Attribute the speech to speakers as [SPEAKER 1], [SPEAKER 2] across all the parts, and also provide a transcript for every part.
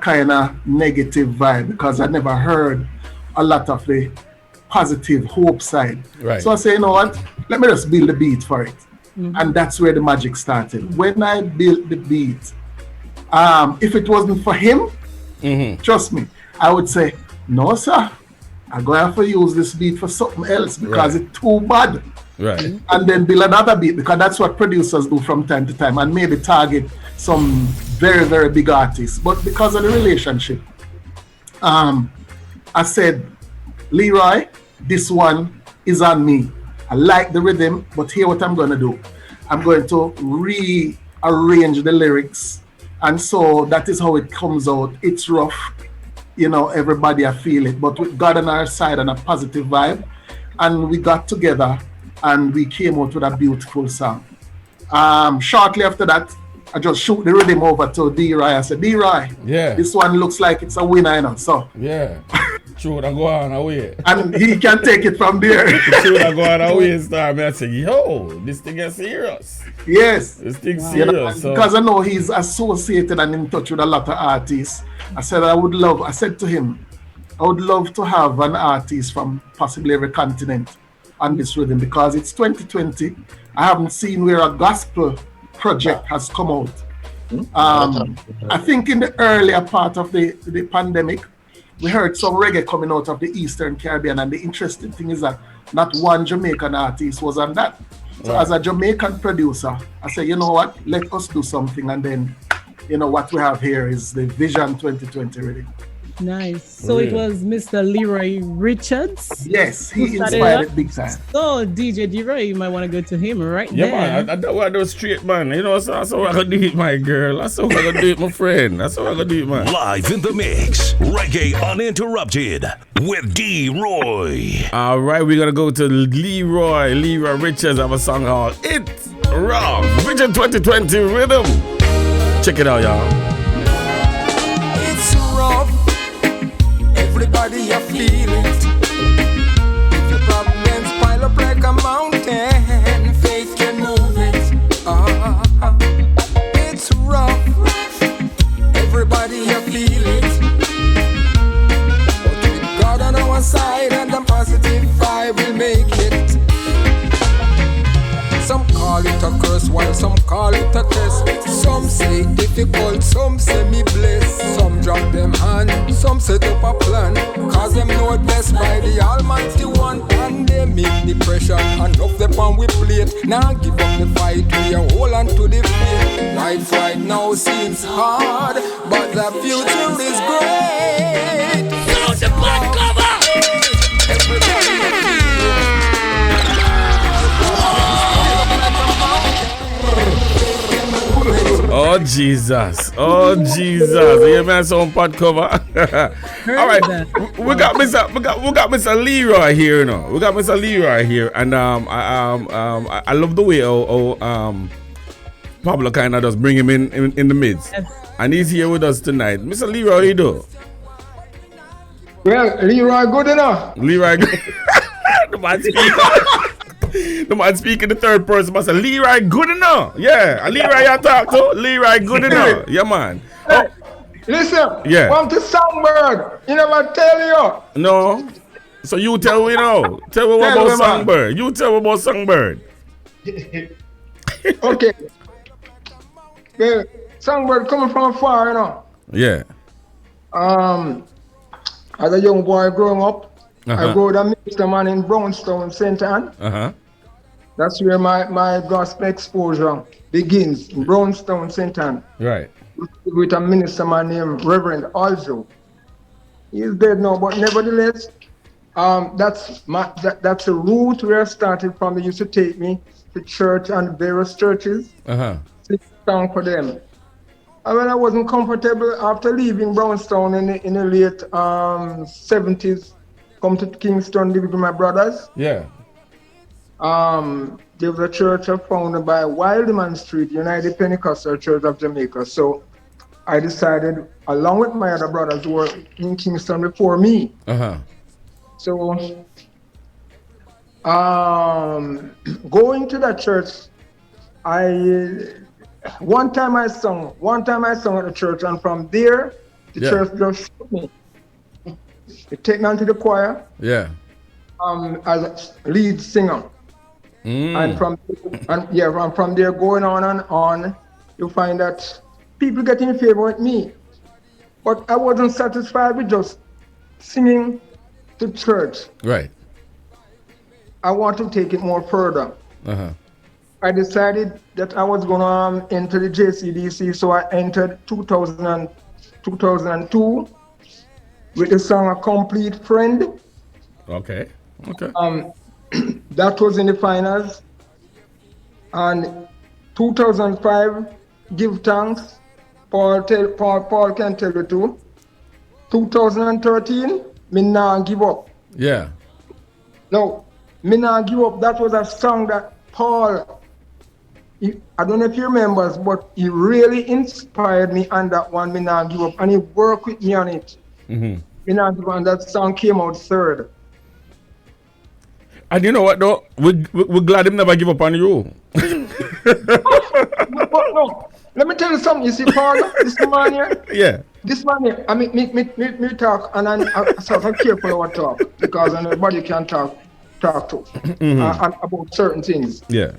[SPEAKER 1] kind of negative vibe because I never heard a lot of the positive hope side.
[SPEAKER 2] Right.
[SPEAKER 1] So I say, you know what? Let me just build the beat for it. And that's where the magic started. When I built the beat, if it wasn't for him, trust me, I would say, no, sir, I'm going to have to use this beat for something else because it's too bad.
[SPEAKER 2] Right.
[SPEAKER 1] And then build another beat because that's what producers do from time to time and maybe target some very, very big artists. But because of the relationship, I said, Leroy, this one is on me. I like the rhythm, but here what I'm going to do. I'm going to rearrange the lyrics. And so that is how it comes out. It's rough. You know, everybody I feel it. But with God on our side and a positive vibe. And we got together and we came out with a beautiful song. Shortly after that, I just shoot the rhythm over to D-Roy. I said, D-Roy, this one looks like it's a winner, you know. So
[SPEAKER 2] true, I go on away.
[SPEAKER 1] And he can take it from there.
[SPEAKER 2] True, I go on away, star. I say, yo, this thing is serious.
[SPEAKER 1] Yes.
[SPEAKER 2] This thing's serious.
[SPEAKER 1] Because I know he's associated and in touch with a lot of artists. I said to him, I would love to have an artist from possibly every continent on this rhythm because it's 2020. I haven't seen where a gospel project has come out. I think in the earlier part of the pandemic, we heard some reggae coming out of the Eastern Caribbean, and the interesting thing is that not one Jamaican artist was on that. So as a Jamaican producer, I said, you know what, let us do something, and then, you know, what we have here is the Vision 2020 rhythm.
[SPEAKER 3] Nice. So it was Mr. Leroy Richards.
[SPEAKER 1] Yes, he inspired it big time.
[SPEAKER 3] So DJ D-Roy, you might want to go to him right
[SPEAKER 2] there.
[SPEAKER 3] Yeah,
[SPEAKER 2] man. I don't want to do straight, man. You know, that's how I gonna do it, my girl. That's how I gonna do it, my friend. That's how I gonna do it, man.
[SPEAKER 4] Live in the mix, Reggae Uninterrupted with D-Roy.
[SPEAKER 2] All right, we're gonna go to Leroy Richards. I have a song called It's Rough. Vision 2020 Rhythm. Check it out, y'all.
[SPEAKER 5] It's rough. Everybody, you feel it. If your problems pile up like a mountain, faith can move it. It's rough. Everybody, you feel it. But with God on our side and a positive vibe, we'll make it. Some call it a curse, while some call it a test. Some say difficult, some say me blessed. Some drop them hand, some set up a plan. Cause them know it best by the Almighty One. Pandemic, depression, enough the pan we plate. Now give up the fight, we are hold on to the faith. Life right now seems hard, but the future is great.
[SPEAKER 4] Throw the blood cover!
[SPEAKER 2] Oh Jesus! Oh Jesus! Yeah, man, some pot cover. All right, we got Mr. Leroy here, you know. We got Mr. Leroy here, and I love the way Pablo kind of just bring him in the midst, and he's here with us tonight. Mr. Leroy, how you do?
[SPEAKER 6] Well, Leroy good enough.
[SPEAKER 2] Leroy good. The man speak in the third person. I say, Leroy good enough. Yeah, Leroy you talk to. Leroy good enough. Yeah, man.
[SPEAKER 6] Hey, listen.
[SPEAKER 2] Yeah.
[SPEAKER 6] Come to Songbird. You never tell you.
[SPEAKER 2] No. So you tell me now. Tell me what about Songbird. You tell me about Songbird.
[SPEAKER 6] Okay. Well, Songbird coming from far, you know.
[SPEAKER 2] Yeah.
[SPEAKER 6] As a young boy growing up, I go to Minister Man in Brownstown, St. Anne. That's where my gospel exposure begins, in Brownstown, St. Anne.
[SPEAKER 2] Right.
[SPEAKER 6] With a minister man named Reverend Alzo. He's dead now, but nevertheless, that's a route where I started from. They used to take me to church and various churches, sit down for them. And when I wasn't comfortable after leaving Brownstown in the late 70s, come to Kingston, live with my brothers.
[SPEAKER 2] Yeah.
[SPEAKER 6] There was a church founded by Wildman Street, United Pentecostal Church of Jamaica. So I decided, along with my other brothers who were in Kingston before me. So going to that church, one time I sung at the church, and from there The church just shoot me. They take me onto the choir.
[SPEAKER 2] Yeah.
[SPEAKER 6] As a lead singer. And from there going on and on, you find that people get in favor with me. But I wasn't satisfied with just singing to church.
[SPEAKER 2] Right.
[SPEAKER 6] I want to take it more further. I decided that I was going to enter the JCDC, so I entered 2002 with the song A Complete Friend.
[SPEAKER 2] Okay.
[SPEAKER 6] That was in the finals. And 2005, Give Thanks. Paul can tell you too. 2013, Me Nah Give Up.
[SPEAKER 2] Yeah.
[SPEAKER 6] No, Me Nah Give Up, that was a song that Paul, I don't know if you remember, but he really inspired me on that one, Me Nah Give Up, and he worked with me on it. Me Nah Give Up, and that song came out third.
[SPEAKER 2] And you know what though? We're glad him never give up on you.
[SPEAKER 6] No, let me tell you something. You see, Paul, this man here.
[SPEAKER 2] Yeah.
[SPEAKER 6] This man here. I mean, me talk, and I'm sort of careful what I talk because nobody can talk to about certain things.
[SPEAKER 2] Yeah.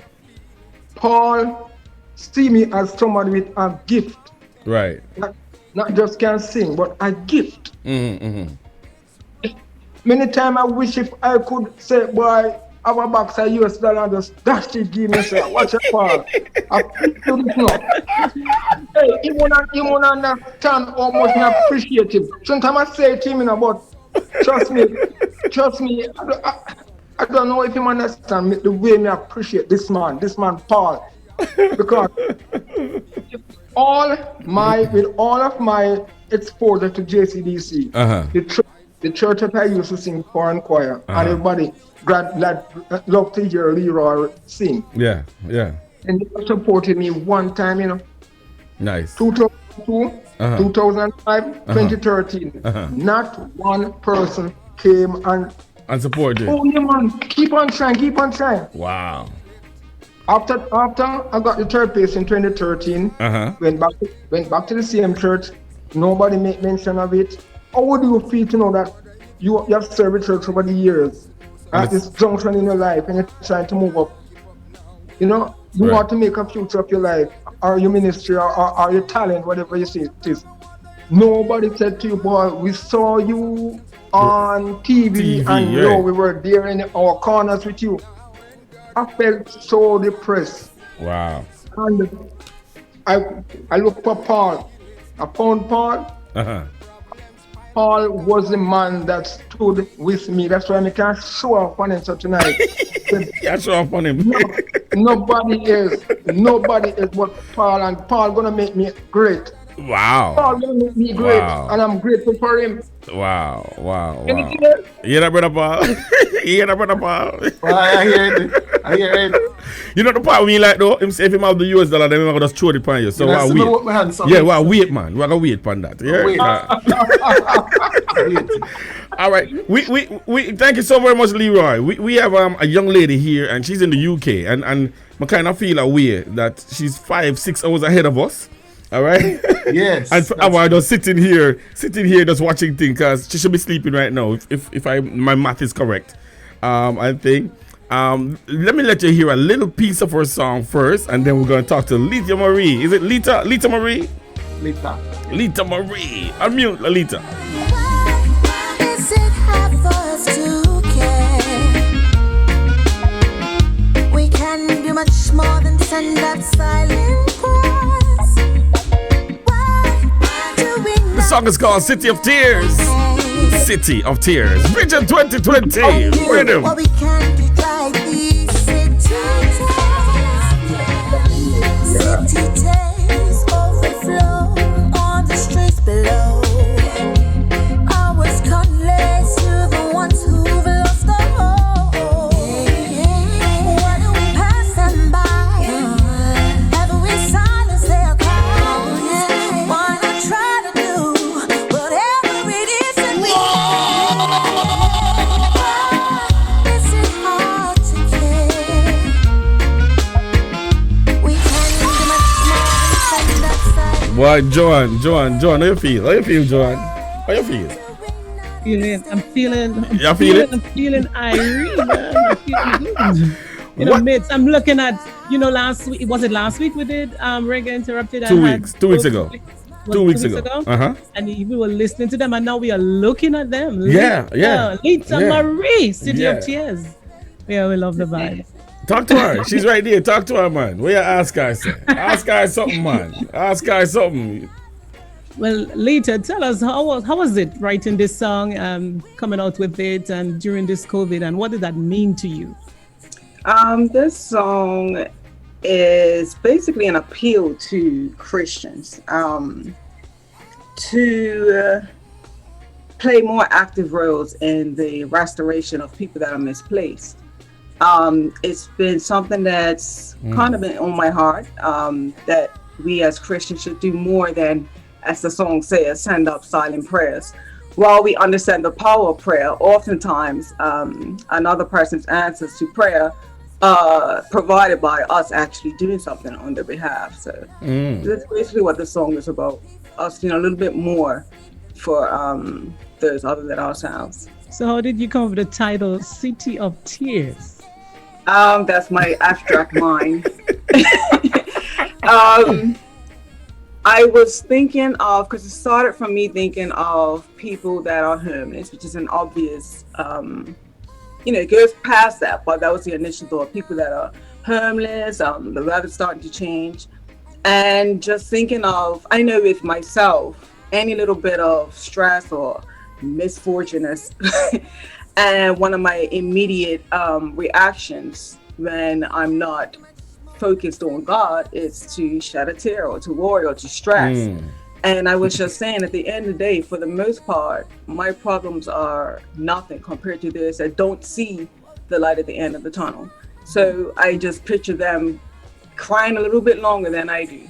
[SPEAKER 6] Paul see me as somebody with a gift.
[SPEAKER 2] Right.
[SPEAKER 6] Not just can sing, but a gift. Many times I wish if I could say, boy, have a box of US dollar and just dash it, give me, say, watch it, Paul. I feel it now. Hey, he won't understand how much I appreciate him. Sometimes I say to him, but trust me, I don't know if he understand the way I appreciate this man, Paul. Because with all of my exposure to JCDC, the church that I used to sing foreign choir, and everybody love to hear Leroy sing.
[SPEAKER 2] Yeah.
[SPEAKER 6] And they supported me one time,
[SPEAKER 2] Nice.
[SPEAKER 6] 2002, 2005, 2013. Not one person came and
[SPEAKER 2] supported you.
[SPEAKER 6] Oh, yeah, man, keep on trying.
[SPEAKER 2] Wow.
[SPEAKER 6] After I got the third place in 2013, went back to the same church. Nobody made mention of it. How would you feel to know that you have served church over the years at this junction in your life and you're trying to move up? You want to make a future of your life or your ministry or your talent, whatever you say it is. Nobody said to you, boy, we saw you on TV and we were there in our corners with you. I felt so depressed.
[SPEAKER 2] Wow.
[SPEAKER 6] And I looked for Paul. I found Paul. Paul was the man that stood with me. That's why I can't show up on him tonight.
[SPEAKER 2] Yeah, show up on him.
[SPEAKER 6] Nobody is but Paul, and Paul gonna make me great.
[SPEAKER 2] Wow.
[SPEAKER 6] Paul gonna make me great, and I'm grateful for him.
[SPEAKER 2] Wow.
[SPEAKER 6] Anything else?
[SPEAKER 2] You hear that, brother Paul?
[SPEAKER 1] I hear it.
[SPEAKER 2] You know the part we like though? Him say if him have the US dollar, then we're gonna just throw it upon you. So
[SPEAKER 1] wait.
[SPEAKER 2] Wait, man. We're gonna wait upon that. Yeah. All right. We thank you so very much, Leroy. We have a young lady here, and she's in the UK, and I kind of feel aware that she's 5-6 hours ahead of us. All right.
[SPEAKER 1] Yes.
[SPEAKER 2] And I was just sitting here, just watching things, because she should be sleeping right now, if my math is correct. I think. Let me let you hear a little piece of her song first, and then we're gonna talk to Lita Marie. Is it Lita Marie? Lita Marie. Unmute, Lita.
[SPEAKER 7] Why is it hard for us to care? We can do much more than send that silent cries. Why do we not?
[SPEAKER 2] The song is called City of Tears. City of Tears. Vision 2020. Riddim.
[SPEAKER 7] What we can do like these city tears overflow on the streets below. Ours cutlass to the ones who've lost the hope. Why do we pass them by? Haven't we silenced their cries? Why not try to do whatever it is that we can? Is it hard to care? We can do much more.
[SPEAKER 2] Boy, Joan, how you feel? How you feel, Joan? How you feel?
[SPEAKER 3] I'm feeling Irene, man. I'm feeling good. Mates, I'm looking at, last week, was it last week we did Reggae Interrupted?
[SPEAKER 2] 2 weeks. 2 weeks ago. 2 weeks ago.
[SPEAKER 3] Uh-huh. And we were listening to them, and now we are looking at them.
[SPEAKER 2] Yeah.
[SPEAKER 3] Lita Marie, City of Tears. Yeah, we love the vibe.
[SPEAKER 2] Talk to her. She's right there. Talk to her, man. What you ask her, say? Ask her something, man. Ask her something.
[SPEAKER 3] Well, Lita, tell us, how was it writing this song, coming out with it, and during this COVID, and what did that mean to you?
[SPEAKER 8] This song is basically an appeal to Christians to play more active roles in the restoration of people that are misplaced. It's been something that's kind of been on my heart, that we as Christians should do more than, as the song says, send up silent prayers. While we understand the power of prayer, oftentimes another person's answers to prayer provided by us actually doing something on their behalf. So that's basically what the song is about. Us doing a little bit more for those other than ourselves.
[SPEAKER 3] So how did you come up with the title City of Tears?
[SPEAKER 8] That's my abstract mind. I was thinking of, because it started from me thinking of people that are homeless, which is an obvious, it goes past that, but that was the initial thought. People that are homeless, the weather's starting to change. And just thinking of, I know with myself, any little bit of stress or misfortune and one of my immediate reactions when I'm not focused on God is to shed a tear or to worry or to stress. And I was just saying, at the end of the day, for the most part, my problems are nothing compared to this. I don't see the light at the end of the tunnel. So I just picture them crying a little bit longer than I do.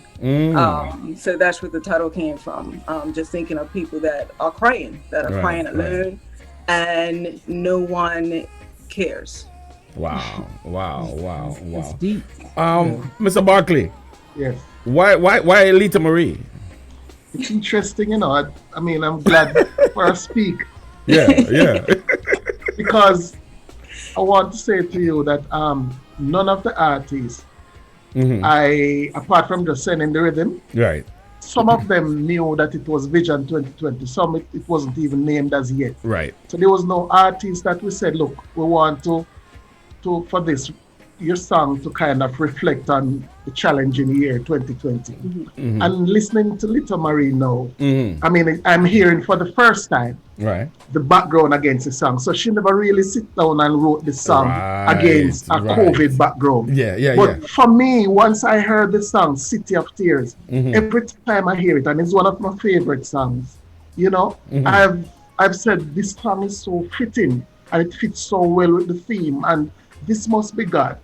[SPEAKER 8] So that's where the title came from. Just thinking of people that are crying alone, and no one cares.
[SPEAKER 2] Wow.
[SPEAKER 3] It's deep.
[SPEAKER 2] Mr. Barkley.
[SPEAKER 1] Yes.
[SPEAKER 2] Why Lita Marie?
[SPEAKER 1] It's interesting, I mean, I'm glad for her speak.
[SPEAKER 2] Yeah.
[SPEAKER 1] Because I want to say to you that none of the artists, apart from just sending the rhythm,
[SPEAKER 2] right,
[SPEAKER 1] some of them knew that it was Vision 2020. Some it wasn't even named as yet.
[SPEAKER 2] Right.
[SPEAKER 1] So there was no artist that we said, look, we want to for this your song to kind of reflect on the challenging year 2020. And listening to Lita Marie now, I mean, I'm hearing for the first time the background against the song. So she never really sit down and wrote the song against a COVID background. But for me, once I heard the song City of Tears, every time I hear it, and it's one of my favorite songs, I've said this song is so fitting and it fits so well with the theme, and this must be God.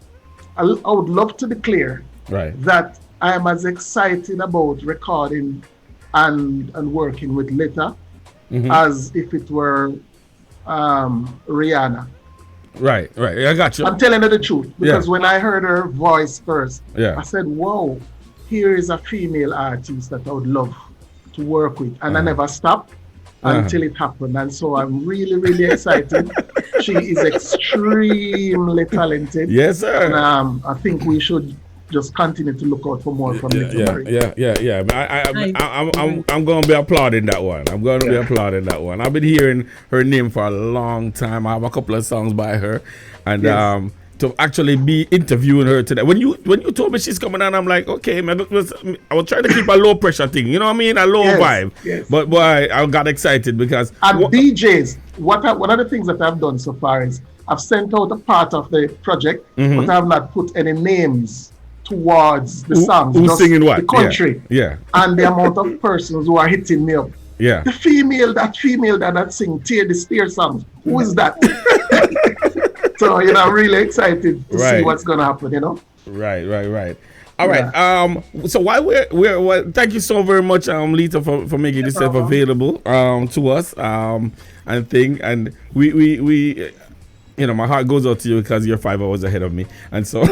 [SPEAKER 1] I would love to declare that I am as excited about recording and working with Lita as if it were Rihanna.
[SPEAKER 2] Right. I got you.
[SPEAKER 1] I'm telling you the truth, because when I heard her voice first, I said, wow, here is a female artist that I would love to work with. And I never stopped until it happened. And so I'm really, really excited. She is extremely talented.
[SPEAKER 2] Yes, sir.
[SPEAKER 1] And I think we should just continue to look out for more from Lita Marie.
[SPEAKER 2] Yeah. I'm going to be applauding that one. I've been hearing her name for a long time. I have a couple of songs by her. And to actually be interviewing her today. When you told me she's coming on, I'm like, okay, man, I was trying to keep a low pressure thing. You know what I mean? A low vibe.
[SPEAKER 1] Yes.
[SPEAKER 2] But boy, I got excited because...
[SPEAKER 1] And DJs, one of the things that I've done so far is I've sent out a part of the project, but I have not put any names towards the songs.
[SPEAKER 2] Who's singing what?
[SPEAKER 1] The country.
[SPEAKER 2] Yeah.
[SPEAKER 1] And the amount of persons who are hitting me up.
[SPEAKER 2] Yeah.
[SPEAKER 1] The female that sing Tear the Steer songs. Who is that? So, I'm really excited to see what's going to happen,
[SPEAKER 2] Right. All right. So while we're thank you so very much, Lita, for making yourself available to us and we my heart goes out to you because you're 5 hours ahead of me, and so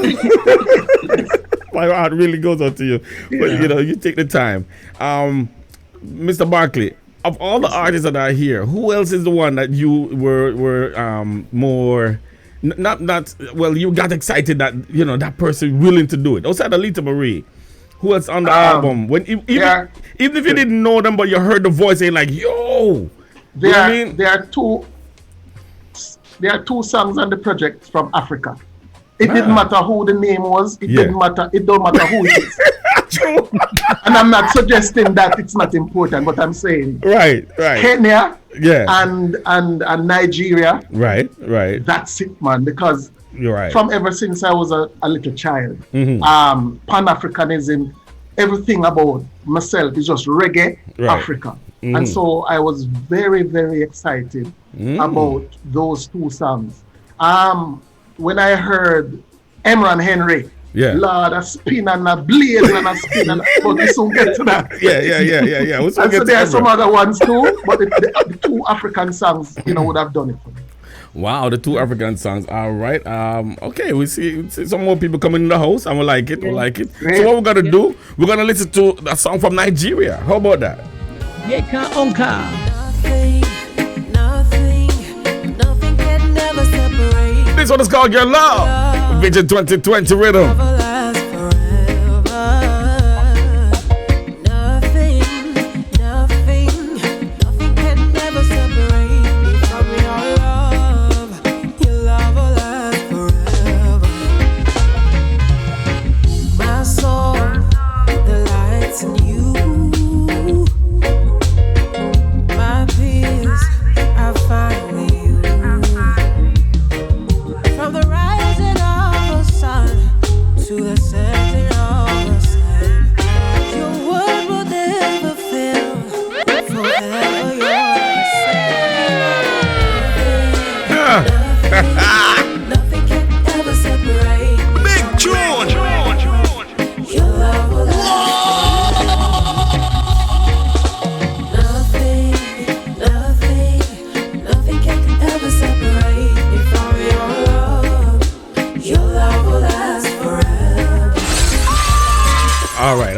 [SPEAKER 2] my heart really goes out to you. But you know, you take the time. Mr. Barkley, of all the artists that are here, who else is the one that you were more not well, you got excited that you know that person willing to do it? Outside of Lita Marie, who else on the album? When even if you didn't know them, but you heard the voice saying like, "Yo,"
[SPEAKER 1] there are two songs on the project from Africa. It didn't matter who the name was. It didn't matter. It don't matter who it is.
[SPEAKER 2] True.
[SPEAKER 1] And I'm not suggesting that it's not important, but I'm saying
[SPEAKER 2] right.
[SPEAKER 1] Kenya, and Nigeria,
[SPEAKER 2] right.
[SPEAKER 1] That's it, man. Because
[SPEAKER 2] you're right.
[SPEAKER 1] From ever since I was a little child, Pan-Africanism, everything about myself is just reggae, Africa. And so I was very, very excited about those two songs. When I heard Emran Henry, Lord, a spin and a blaze and a spin, but we soon get to that.
[SPEAKER 2] Yeah.
[SPEAKER 1] And so there are some other ones too, but the two African songs, would have done it for me.
[SPEAKER 2] Wow, the two African songs. All right. Okay, we see some more people coming in the house, and we like it. We like it. Great. So what we're gonna do? We're gonna listen to a song from Nigeria. How about that?
[SPEAKER 3] Yeka Onka.
[SPEAKER 7] Nothing can never separate.
[SPEAKER 2] This one is called Your Love. Vision 2020 Rhythm.
[SPEAKER 7] Nothing can ever separate.
[SPEAKER 4] Big tune.
[SPEAKER 7] Your love will last. Nothing can ever separate me from your love. Your love will last forever.
[SPEAKER 2] All right.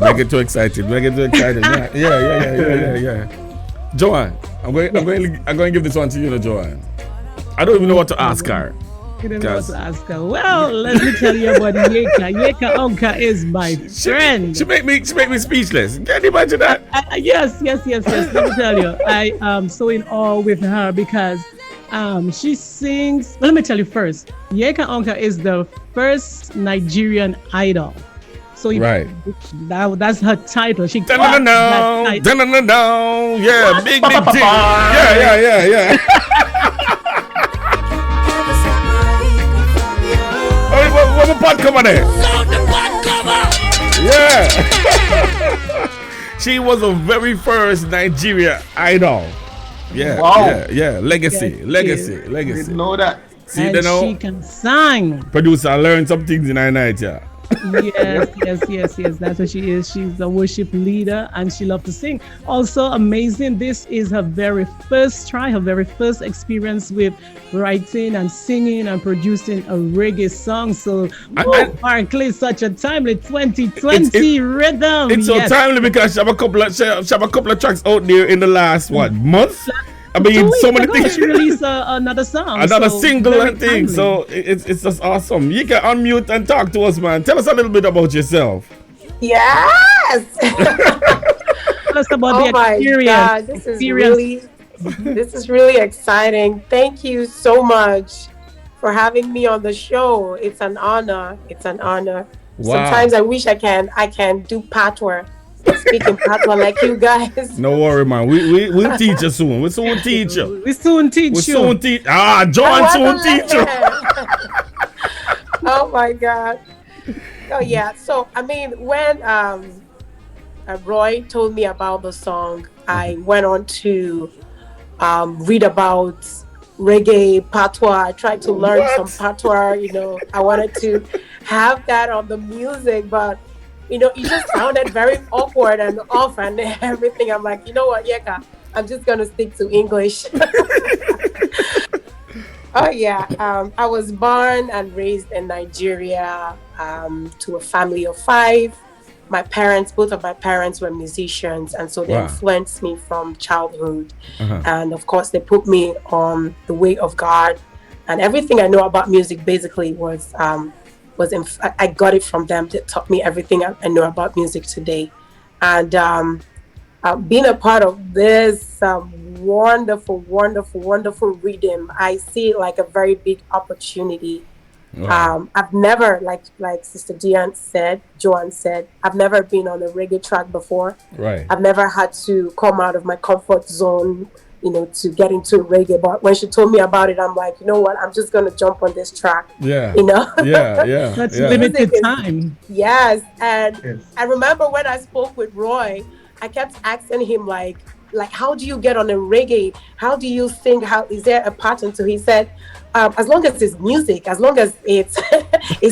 [SPEAKER 2] Make it too excited. Yeah. Joanne, I'm going to give this one to you, Joanne. I don't even know what to ask her.
[SPEAKER 3] You don't know what to ask her. Well, let me tell you about Yeka. Yeka Onka is my friend.
[SPEAKER 2] She make me speechless. Can you imagine that?
[SPEAKER 3] Yes. Let me tell you, I am so in awe with her because she sings. Well, let me tell you first. Yeka Onka is the first Nigerian idol. So that's her title. She got that title.
[SPEAKER 2] Yeah, big team. Yeah. What the pot cover there?
[SPEAKER 7] Load the pot cover.
[SPEAKER 2] Yeah. She was the very first Nigeria idol. Yeah. Wow. Yeah. Legacy.
[SPEAKER 1] Didn't know that.
[SPEAKER 2] See,
[SPEAKER 3] and she can sing.
[SPEAKER 2] Producer, learn some things in our night, yeah.
[SPEAKER 3] Yes. That's what she is. She's a worship leader and she loves to sing. Also amazing. This is her very first try, her very first experience with writing and singing and producing a reggae song. So, Barkley, such a timely 2020 rhythm.
[SPEAKER 2] It's so timely because she have a couple of tracks out there in the last month. I mean, so many things.
[SPEAKER 3] She released another song,
[SPEAKER 2] single and thing. So it's just awesome. You can unmute and talk to us, man. Tell us a little bit about yourself.
[SPEAKER 9] Yes.
[SPEAKER 3] Tell us about the experience.
[SPEAKER 9] God, this is really exciting. Thank you so much for having me on the show. It's an honor.
[SPEAKER 2] Wow.
[SPEAKER 9] Sometimes I wish I can do patois. Speaking patois like you guys.
[SPEAKER 2] No worry, man. We'll teach you soon. We'll soon teach you.
[SPEAKER 3] John soon teach you.
[SPEAKER 9] Oh my God. Oh yeah. So I mean, when Roy told me about the song, I went on to read about reggae patois. I tried to learn some patois. I wanted to have that on the music, but it just sounded very awkward and off and everything. I'm like, you know what, Yeka, I'm just going to stick to English. Oh, yeah. I was born and raised in Nigeria. to a family of 5. Both of my parents were musicians, and so they influenced me from childhood. And of course, they put me on the way of God. And everything I know about music basically I got it from them. They taught me everything I know about music today. And being a part of this wonderful Riddim, I see it like a very big opportunity. I've never, like Sister Joanne said, I've never been on a reggae track before.
[SPEAKER 2] Right.
[SPEAKER 9] I've never had to come out of my comfort zone, to get into reggae. But when she told me about it, I'm like, you know what? I'm just gonna jump on this track.
[SPEAKER 2] Yeah.
[SPEAKER 9] Yeah.
[SPEAKER 3] That's limited time.
[SPEAKER 9] Yes. And I remember when I spoke with Roy, I kept asking him like how do you get on a reggae? How do you sing? How is there a pattern to? He said, as long as it's music, as long as it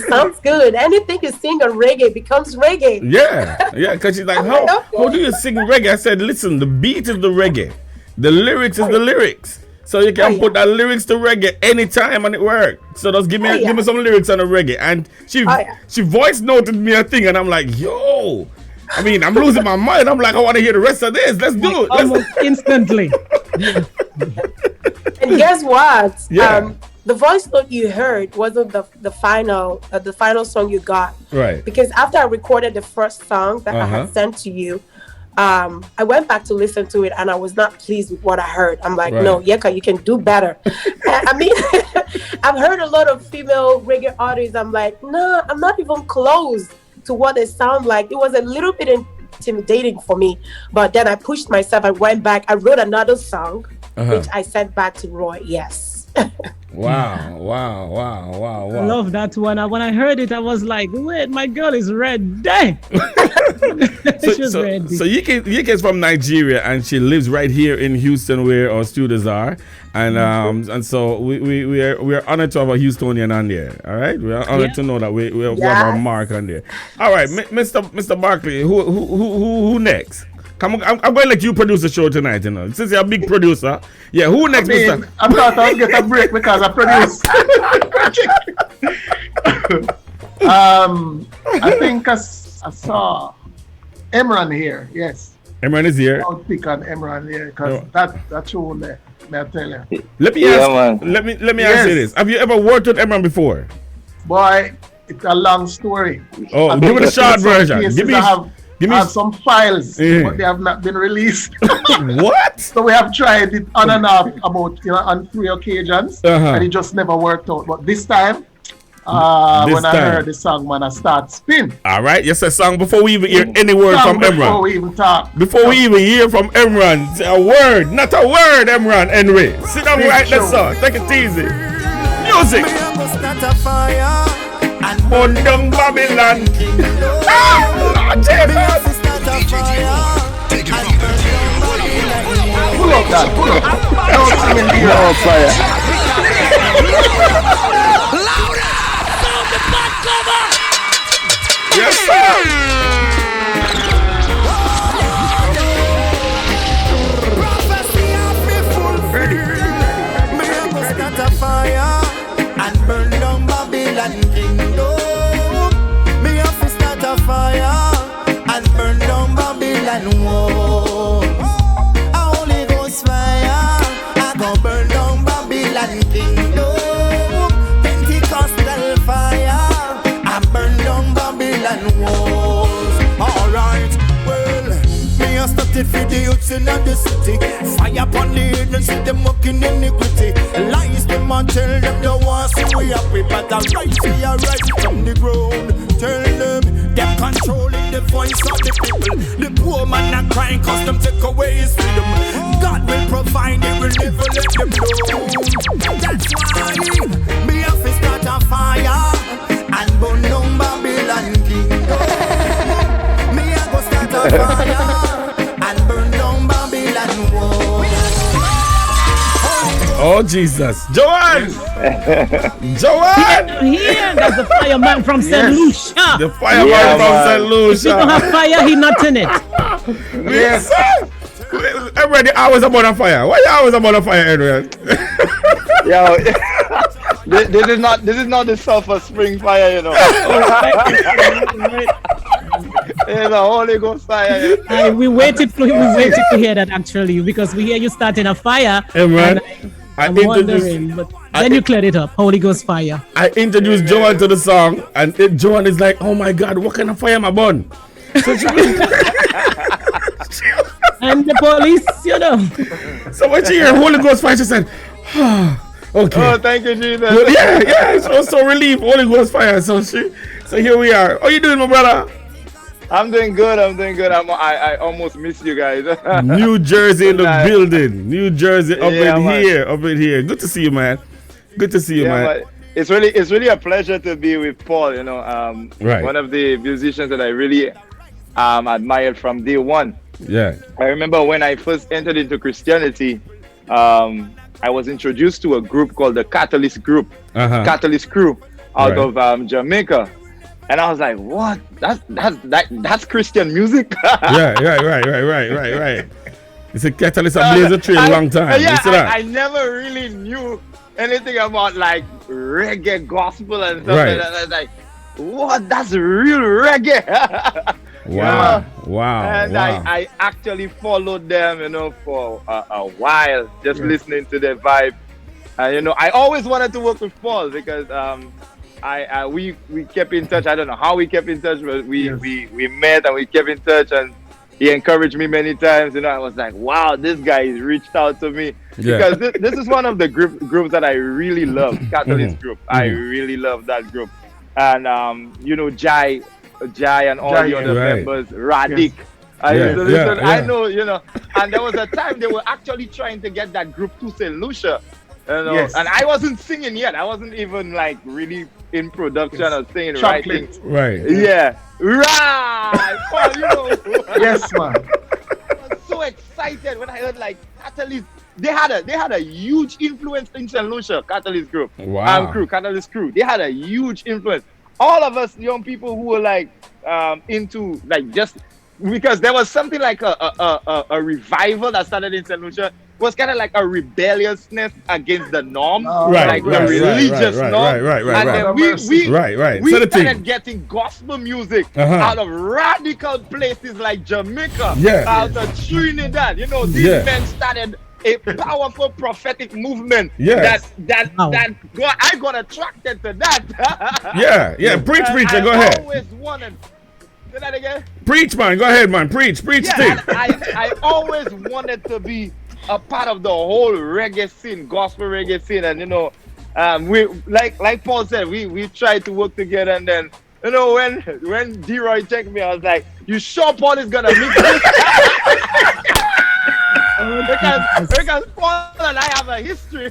[SPEAKER 9] sounds good, anything you sing on reggae becomes reggae.
[SPEAKER 2] Yeah, because she's like, how do you sing reggae? I said, listen, the beat is the reggae, the lyrics is the lyrics. So you can put that lyrics to reggae anytime and it works. So just give me some lyrics on the reggae. And she voice noted me a thing, and I'm like, yo. I mean, I'm losing my mind. I'm like, I want to hear the rest of this. Let's do it.
[SPEAKER 3] Almost instantly.
[SPEAKER 9] And guess what? Yeah. The voice note you heard wasn't the final song you got.
[SPEAKER 2] Right.
[SPEAKER 9] Because after I recorded the first song that I had sent to you, I went back to listen to it and I was not pleased with what I heard. I'm like, no, Yeka, you can do better. I mean, I've heard a lot of female reggae artists. I'm like, no, I'm not even close to what they sound like. It was a little bit intimidating for me, but then I pushed myself. I went back. I wrote another song, which I sent back to Roy. Yes.
[SPEAKER 2] Wow.
[SPEAKER 3] I love that one. When I heard it, I was like, wait, my girl is ready.
[SPEAKER 2] So Yeka's from Nigeria and she lives right here in Houston where our studios are. And so we are honored to have a Houstonian on there. All right, we are honored to know that we have our mark on there. All right, Mr. Barkley, who next? Come on, I'm going to let you produce the show tonight. Since you're a big producer, who next, Mr.?
[SPEAKER 1] I thought I'll get a break because I produce. I think I saw Emran here. Yes,
[SPEAKER 2] Emran is here.
[SPEAKER 1] I'll pick on Emran here because that show there. May I tell you?
[SPEAKER 2] Let me ask you this: have you ever worked with Emran before?
[SPEAKER 1] Boy, it's a long story.
[SPEAKER 2] Oh, give me the short version. Give me
[SPEAKER 1] some files, but they have not been released.
[SPEAKER 2] What?
[SPEAKER 1] So we have tried it on and off about on 3 occasions, and it just never worked out. But this time, I heard the song, man, I start spin.
[SPEAKER 2] All right, yes, a song before we even hear any word from Emran.
[SPEAKER 1] Before we even talk.
[SPEAKER 2] Before we even hear from Emran, say a word, not a word, Emran. Anyway, sit down, write that song. Take it easy. Music. On down Babylon.
[SPEAKER 1] Pull up that, pull up. No fire.
[SPEAKER 7] Louder! Sound the back cover!
[SPEAKER 2] Yes, sir!
[SPEAKER 7] Prophecy of me fulfilled. Me a go start a fire and burn down Babylon kingdom. Me a fi start a fire and burn down Babylon wall. A Holy Ghost fire, I go burn down Babylon kingdom. Pentecostal fire, I burn down Babylon walls. Alright, well, me a started for the youths in the city. Fire upon the hidden, see them walking iniquity. Lies them and tell them they want to see we happy, but I right from the ground. Tell them controlling the voice of the people. The poor man not crying cause them take away his freedom. God will provide, he will never let them know. That's why me have to start a fire and burn down Babylon kingdom. Me have to start a fire and burn down Babylon wall.
[SPEAKER 2] Oh Jesus, Joanne! Joanne!
[SPEAKER 3] Here, that's the fireman from St. Lucia.
[SPEAKER 2] The fireman from St. Lucia.
[SPEAKER 3] If he don't have fire, he not in it.
[SPEAKER 2] Yes, sir. Everybody always about a fire. Why you always about a fire, Adrian?
[SPEAKER 10] Yo, This is not the sulfur spring fire, you know. It's a Holy Ghost fire.
[SPEAKER 3] We waited to hear that actually, because we hear you starting a fire.
[SPEAKER 2] Hey, man.
[SPEAKER 3] I'm wondering, but then you cleared it up. Holy Ghost fire.
[SPEAKER 2] I introduced Joanne to the song, and Joanne is like, "Oh my God, what kind of fire my bun?" So
[SPEAKER 3] and the police, you know.
[SPEAKER 2] So when she heard Holy Ghost fire, she said, "Okay."
[SPEAKER 10] Oh, thank you, Jesus.
[SPEAKER 2] Well, yeah. So relief, Holy Ghost fire. So here we are. How you doing, my brother?
[SPEAKER 10] I'm doing good. I almost miss you guys.
[SPEAKER 2] New Jersey in the building. New Jersey up in here. Good to see you, man. Good to see you, man.
[SPEAKER 10] It's really a pleasure to be with Paul. You know,
[SPEAKER 2] right.
[SPEAKER 10] One of the musicians that I really admired from day one.
[SPEAKER 2] Yeah.
[SPEAKER 10] I remember when I first entered into Christianity, I was introduced to a group called the Catalyst Group, Catalyst Crew, out of Jamaica. And I was like, what? That's Christian music?
[SPEAKER 2] Right. It's a Catalyst that blaze a trail a long time.
[SPEAKER 10] Yeah, I never really knew anything about like reggae gospel and stuff like that. I was like, what? That's real reggae.
[SPEAKER 2] Wow.
[SPEAKER 10] And I actually followed them, you know, for a while, just listening to their vibe. And, you know, I always wanted to work with Paul because we kept in touch. I don't know how we kept in touch, but we met and we kept in touch, and he encouraged me many times. You know, I was like, wow, this guy has reached out to me because this is one of the groups that I really love, Catalyst Group. I really love that group, and you know, Jai and all the other members, Radic. I know, you know, and there was a time they were actually trying to get that group to St. Lucia. You know, and I wasn't singing yet. I wasn't even like really in production or singing, writing.
[SPEAKER 2] Right.
[SPEAKER 10] Yeah. Right. Oh, you know.
[SPEAKER 1] Yes, man.
[SPEAKER 10] I was so excited when I heard like Catalyst. They had a huge influence in St. Lucia, Catalyst Group.
[SPEAKER 2] Wow.
[SPEAKER 10] Catalyst Crew. They had a huge influence. All of us young people who were like into like just because there was something like a revival that started in St. Lucia. Was kind of like a rebelliousness against the norm, like the religious norm. Right. We started getting gospel music out of radical places like Jamaica, out of Trinidad. You know, these men started a powerful prophetic movement that I got attracted to that.
[SPEAKER 2] Preach, preacher, go ahead.
[SPEAKER 10] I always wanted. Say that again.
[SPEAKER 2] Preach, man. Go ahead, man. Preach.
[SPEAKER 10] I always wanted to be a part of the whole reggae scene, gospel reggae scene, and you know, we like Paul said, we tried to work together, and then you know when D-Roy checked me, I was like, "You sure Paul is gonna mix this?" because Paul and I have a history.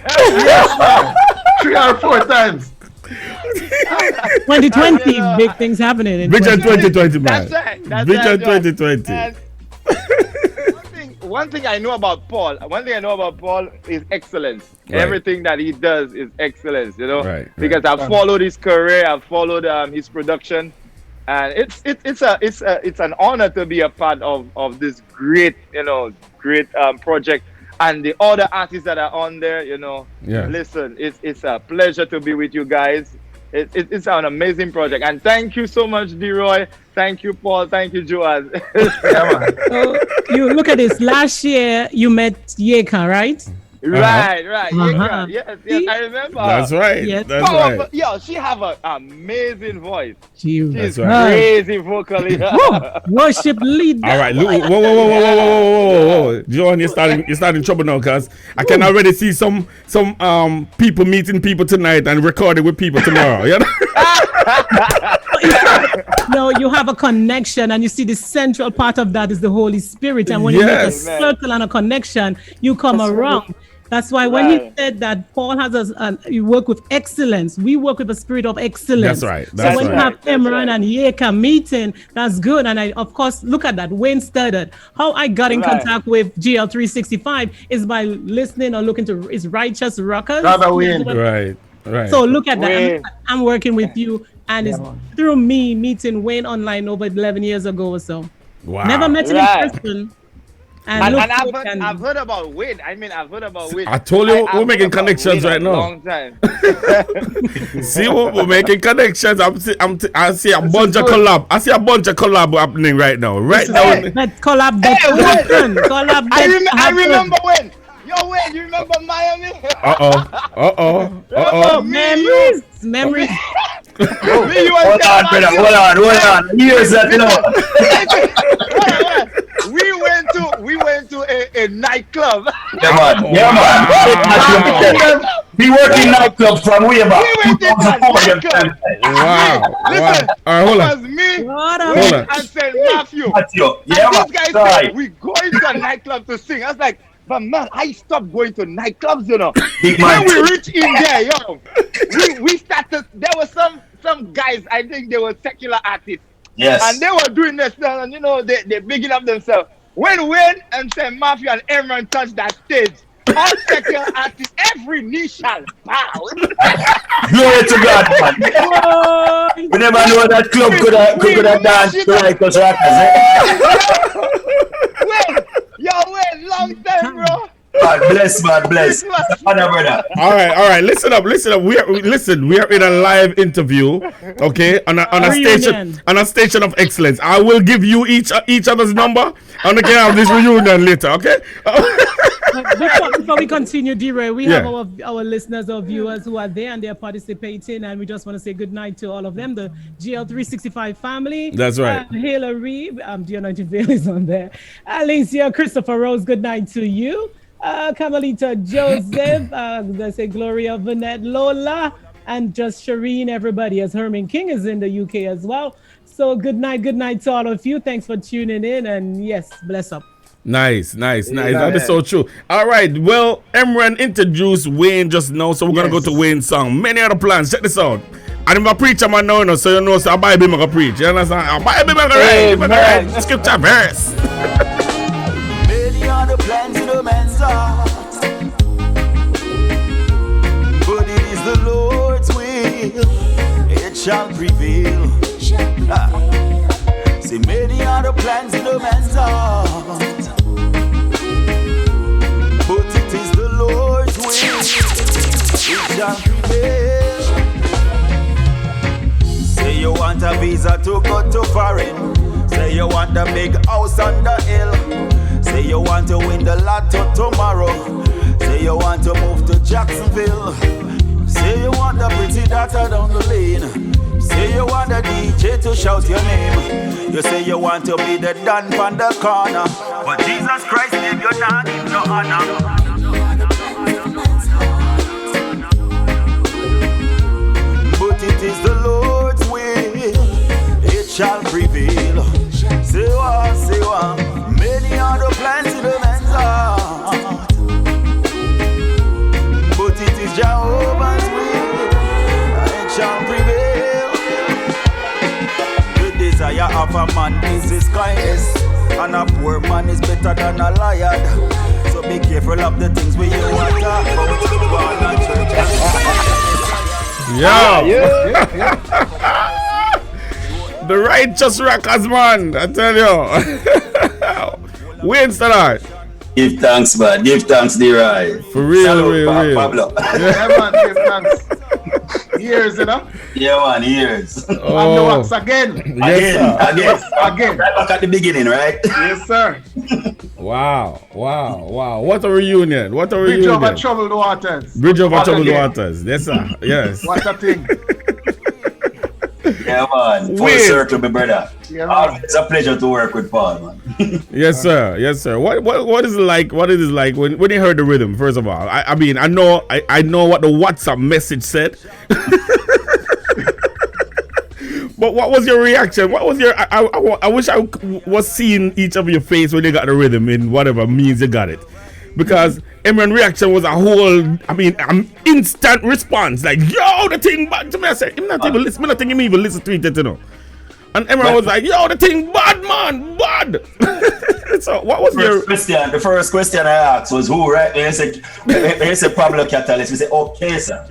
[SPEAKER 1] 3 or 4 times.
[SPEAKER 3] 2020, big things happening.
[SPEAKER 2] Vision 2020, man.
[SPEAKER 10] That's
[SPEAKER 2] Vision
[SPEAKER 10] right.
[SPEAKER 2] 2020.
[SPEAKER 10] One thing I know about Paul is excellence. Right. Everything that he does is excellence, you know. Because I've followed his career, I've followed his production, and it's an honor to be a part of this great project. And the other artists that are on there, you know. Listen, it's a pleasure to be with you guys. It's an amazing project, and thank you so much, D-Roy. Thank you, Paul. Thank you, Joanne.
[SPEAKER 3] You look at this. Last year, you met Yeka, right?
[SPEAKER 10] Right. Yeka. Yes, I remember.
[SPEAKER 2] That's right.
[SPEAKER 3] Yes.
[SPEAKER 2] That's right.
[SPEAKER 10] Yo, she have an amazing voice.
[SPEAKER 3] She's
[SPEAKER 10] crazy vocally.
[SPEAKER 3] Worship leader.
[SPEAKER 2] All right, whoa. Joan, you're starting trouble now, cause I can already see some people meeting people tonight and recording with people tomorrow. You know?
[SPEAKER 3] No, you have a connection, and you see the central part of that is the Holy Spirit. And when you make a circle and a connection, you come around. That's why when he said that Paul has you work with excellence, we work with a spirit of excellence.
[SPEAKER 2] That's right.
[SPEAKER 3] So when you have Emran and Yeka meeting, that's good. And I, of course, look at that. Wayne studied. How I got in contact with GL365 is by listening or looking to his Righteous Rockers.
[SPEAKER 2] Right.
[SPEAKER 3] So look at that. I'm working with you, and it's through me meeting Wayne online over 11 years ago or so.
[SPEAKER 2] Wow.
[SPEAKER 3] Never met him in person.
[SPEAKER 8] And I've heard about Wade. I've heard about Wade.
[SPEAKER 2] I told you we're making connections right now.
[SPEAKER 8] Long time.
[SPEAKER 2] See, we're making connections. I see a bunch of collab. I see a bunch of collab happening right now. Right now.
[SPEAKER 3] That collab collab.
[SPEAKER 8] I remember when. Yo, Wade, you remember Miami?
[SPEAKER 3] Memories.
[SPEAKER 11] Hold on. Years that, you know.
[SPEAKER 8] We went to a nightclub.
[SPEAKER 11] Yeah, man. We work in nightclub from way back.
[SPEAKER 8] We went to a nightclub.
[SPEAKER 2] Wow.
[SPEAKER 8] Listen,
[SPEAKER 2] Hold on.
[SPEAKER 8] it was me and St. Matthew.
[SPEAKER 11] Yeah,
[SPEAKER 8] and this guy said, we going to a nightclub to sing. I was like, but man, I stopped going to nightclubs, you know. When we reach in there, yo, we started. There were some guys. I think they were secular artists.
[SPEAKER 11] Yes.
[SPEAKER 8] And they were doing this, and you know they bigging up themselves. When Wayne and St. Matthew and Emran touched that stage, all secular artists, every knee shall bow.
[SPEAKER 11] Glory to God, man. We never know that club could have danced like us rappers.
[SPEAKER 8] Wayne, long time, bro.
[SPEAKER 11] God bless. Honor, brother.
[SPEAKER 2] All right. Listen up. We are in a live interview, okay, on a station of excellence. I will give you each other's number, and we can have this reunion later, okay?
[SPEAKER 3] Before we continue, D-Ray, we have our listeners or viewers who are there and they're participating, and we just want to say good night to all of them, the GL365 family.
[SPEAKER 2] That's right.
[SPEAKER 3] Hillary, the Anointed Veil is on there. Alicia, Christopher Rose, good night to you. Carmelita Joseph, let's say Gloria, Vanette, Lola, and just Shireen, everybody, as Herman King is in the UK as well. So good night to all of you. Thanks for tuning in, and yes, bless up.
[SPEAKER 2] Nice. That is so true. All right, well, Emran introduced Wayne just now, so we're gonna go to Wayne's song. Many other plans. Check this out. And if I preach, I'm no, so you know, so I buy a bit preach. You understand? I buy a bit of scripture verse.
[SPEAKER 12] Many other plans in a man's heart, but it is the Lord's will, it shall prevail. See, many other plans in a man's heart, but it is the Lord's will, it shall prevail. Say you want a visa to go to foreign, say you want a big house on the hill, say you want to win the lotto tomorrow, say you want to move to Jacksonville, say you want a pretty daughter down the lane, say you want a DJ to shout your name, you say you want to be the Don from the corner, but Jesus Christ gave you not give no honor. But it is the Lord's will, it shall prevail. Say what, many are the plans in the man's heart, but it is Jehovah's will, it shall prevail. The desire of a man is his kindness, and a poor man is better than a lion. So be careful of the things we you want to talk about.
[SPEAKER 2] The righteous rockers, man. I tell you. Wayne Stallard.
[SPEAKER 11] Give thanks, man. Give thanks, D-Ray.
[SPEAKER 2] For real.
[SPEAKER 11] Pablo.
[SPEAKER 1] Yeah, man. Give thanks. Years, you know?
[SPEAKER 11] Yeah, man. Years.
[SPEAKER 1] And the wax again.
[SPEAKER 11] Again. Right back at the beginning, right?
[SPEAKER 1] Yes, sir.
[SPEAKER 2] Wow. What a reunion.
[SPEAKER 1] Bridge over troubled waters.
[SPEAKER 2] Yes, sir. Yes.
[SPEAKER 1] What a thing.
[SPEAKER 11] Yeah, man. Full circle, my brother. Yeah, it's a pleasure to work with Paul, man.
[SPEAKER 2] Yes, sir. What is it like? When you heard the rhythm? First of all, I mean, I know what the WhatsApp message said. But what was your reaction? What was your? I wish I was seeing each of your face when you got the rhythm in whatever means you got it, because Emran's reaction was a whole. I mean, an instant response, like yo, the thing back to me. I said, I'm not even listen to it, you know. And Emran was like, yo, the thing bad, man, bad. So what was your
[SPEAKER 11] question? The first question I asked was who, right? He said Pablo Catalyst. We say, okay, sir.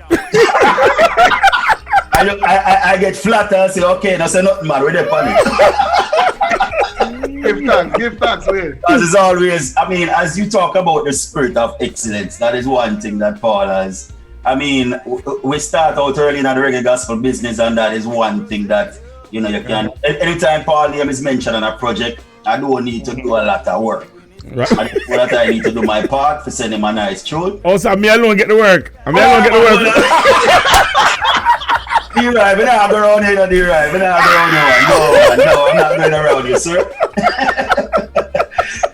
[SPEAKER 11] I get flat and say, okay, no say nothing, man, we're there, funny.
[SPEAKER 1] Give thanks, Will.
[SPEAKER 11] Because it's always, I mean, as you talk about the spirit of excellence, that is one thing that Paul has. I mean, we start out early in the reggae gospel business, and that is one thing that, you know, you can, anytime Paul name is mentioned on a project, I don't need to do a lot of work. Right. I need to do my part to send him a nice tune.
[SPEAKER 2] Also, me alone get the work.
[SPEAKER 11] D-Ride, we're not going around here, D-Ride. We're not going around here. No, I'm not going around you, sir.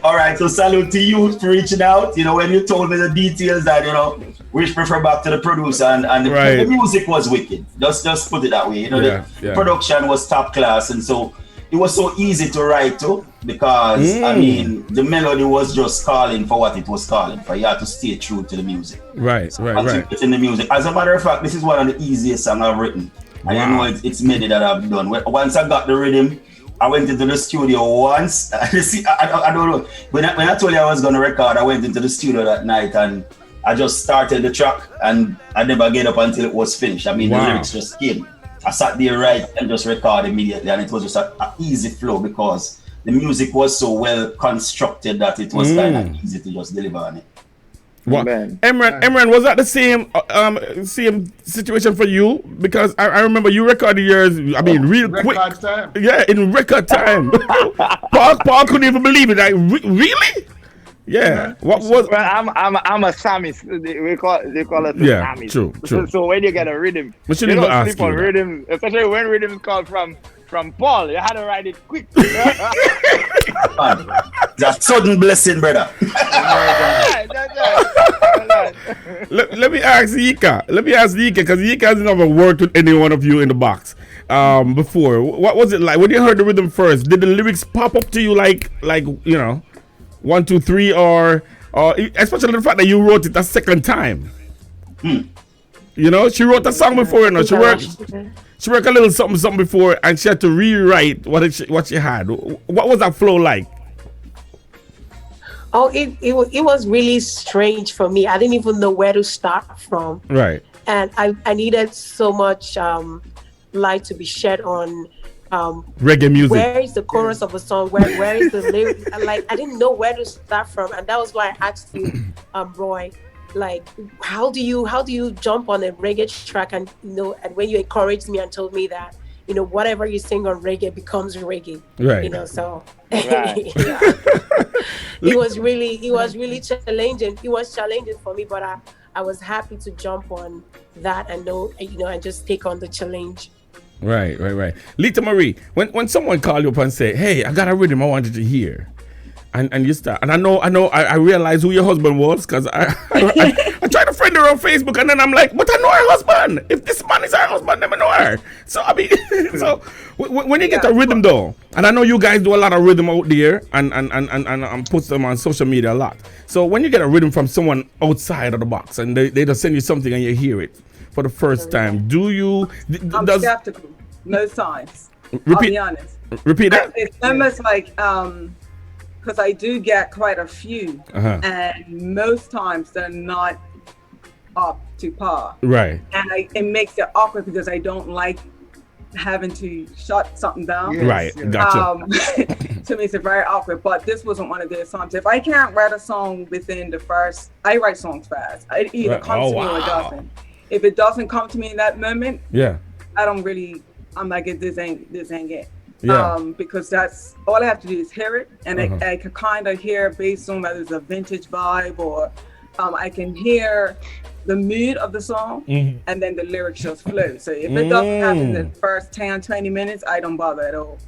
[SPEAKER 11] All right, so salute to you for reaching out. You know, when you told me the details that, you know, we prefer back to the producer and the music was wicked. Just put it that way. You know, the production was top class, and so it was so easy to write to because, I mean, the melody was just calling for what it was calling for. You had to stay true to the music.
[SPEAKER 2] Right.
[SPEAKER 11] It's in the music. As a matter of fact, this is one of the easiest songs I've written. Wow. And you know, it's many that I've done. Once I got the rhythm, I went into the studio once. I don't know. When I told you I was going to record, I went into the studio that night and I just started the track and I never get up until it was finished. I mean, the lyrics just came. I sat there right and just recorded immediately, and it was just an easy flow because the music was so well constructed that it was kind of easy to just deliver on it.
[SPEAKER 2] What? Emran, was that the same situation for you? Because I remember you recorded yours, I mean, real quick. Time. Yeah, in record time. Paul couldn't even believe it. Like, really? Yeah. What was?
[SPEAKER 10] Well, I'm a Samist. They call it Samist.
[SPEAKER 2] True.
[SPEAKER 10] So when you get a rhythm, you don't sleep on rhythm, especially when rhythm is called from Paul. You had to write it quick.
[SPEAKER 11] That's sudden blessing, brother.
[SPEAKER 2] Let me ask Yika because Yika has never worked with any one of you in the box before. What was it like when you heard the rhythm first? Did the lyrics pop up to you like you know? 1, 2, 3, or especially the fact that you wrote it a second time. You know, she wrote a song before, you know, she worked a little something before, and she had to rewrite what she had. What was that flow like?
[SPEAKER 9] Oh, it was really strange for me. I didn't even know where to start from.
[SPEAKER 2] Right.
[SPEAKER 9] And I needed so much light to be shed on.
[SPEAKER 2] Reggae music.
[SPEAKER 9] Where is the chorus of a song? Where is the lyrics? Like, I didn't know where to start from, and that was why I asked you, Roy, like, how do you jump on a reggae track? And you know, and when you encouraged me and told me that, you know, whatever you sing on reggae becomes reggae.
[SPEAKER 2] Right.
[SPEAKER 9] You know, so it was really challenging. It was challenging for me, but I was happy to jump on that and and just take on the challenge.
[SPEAKER 2] Right. Lita Marie, when someone call you up and say, "Hey, I got a rhythm I wanted to hear," and you start, and I realize who your husband was because I tried to friend her on Facebook, and then I'm like, but I know her husband. If this man is her husband, then I know her. So I mean, so when you get a rhythm though, and I know you guys do a lot of rhythm out there and put them on social media a lot. So when you get a rhythm from someone outside of the box and they just send you something and you hear it for the first time, do you?
[SPEAKER 8] I'm skeptical most times.
[SPEAKER 2] Repeat,
[SPEAKER 8] I'll be honest.
[SPEAKER 2] Repeat that.
[SPEAKER 8] It's almost like because I do get quite a few, and most times they're not up to par.
[SPEAKER 2] Right.
[SPEAKER 8] And it makes it awkward because I don't like having to shut something down.
[SPEAKER 2] Yes, right. Gotcha.
[SPEAKER 8] To me, it's very awkward. But this wasn't one of those songs. If I can't write a song within the first, I write songs fast. It either comes to me or it doesn't. If it doesn't come to me in that moment, I don't really. I'm like, this ain't it.
[SPEAKER 2] Yeah.
[SPEAKER 8] Because that's all I have to do is hear it, and I can kind of hear based on whether it's a vintage vibe or I can hear the mood of the song, and then the lyrics just flow. So if it doesn't happen in the first 10-20 minutes, I don't bother at all.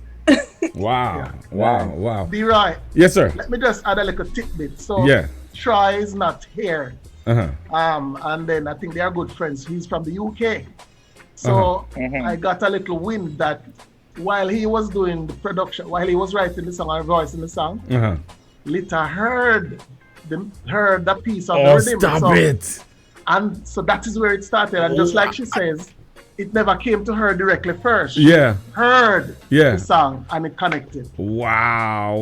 [SPEAKER 2] Wow.
[SPEAKER 1] Be right.
[SPEAKER 2] Yes, sir.
[SPEAKER 1] Let me just add a little tidbit. So Troy is not here. And then I think they are good friends. He's from the UK. So I got a little wind that while he was doing the production, while he was writing the song and voicing the song, Lita heard the piece of the rhythm.
[SPEAKER 2] Stop it.
[SPEAKER 1] And so that is where it started. And just like she says, it never came to her directly first. Heard the song and it connected.
[SPEAKER 2] Wow.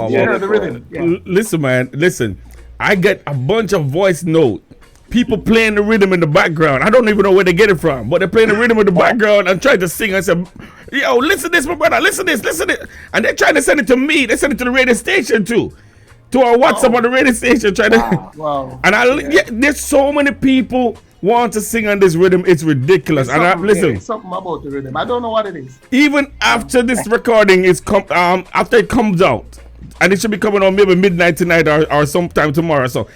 [SPEAKER 1] She heard the rhythm.
[SPEAKER 2] Listen, man. I get a bunch of voice note people playing the rhythm in the background. I don't even know where they get it from, but they're playing the rhythm in the background and trying to sing. I said, yo, listen to this, my brother, listen to this. And they're trying to send it to me. They send it to the radio station too. To our WhatsApp on the radio station. Trying to.
[SPEAKER 1] Wow.
[SPEAKER 2] And there's so many people want to sing on this rhythm. It's ridiculous. And listen.
[SPEAKER 1] It's something about the rhythm. I don't know what it is.
[SPEAKER 2] Even after this recording is after it comes out, and it should be coming on maybe midnight tonight or sometime tomorrow. So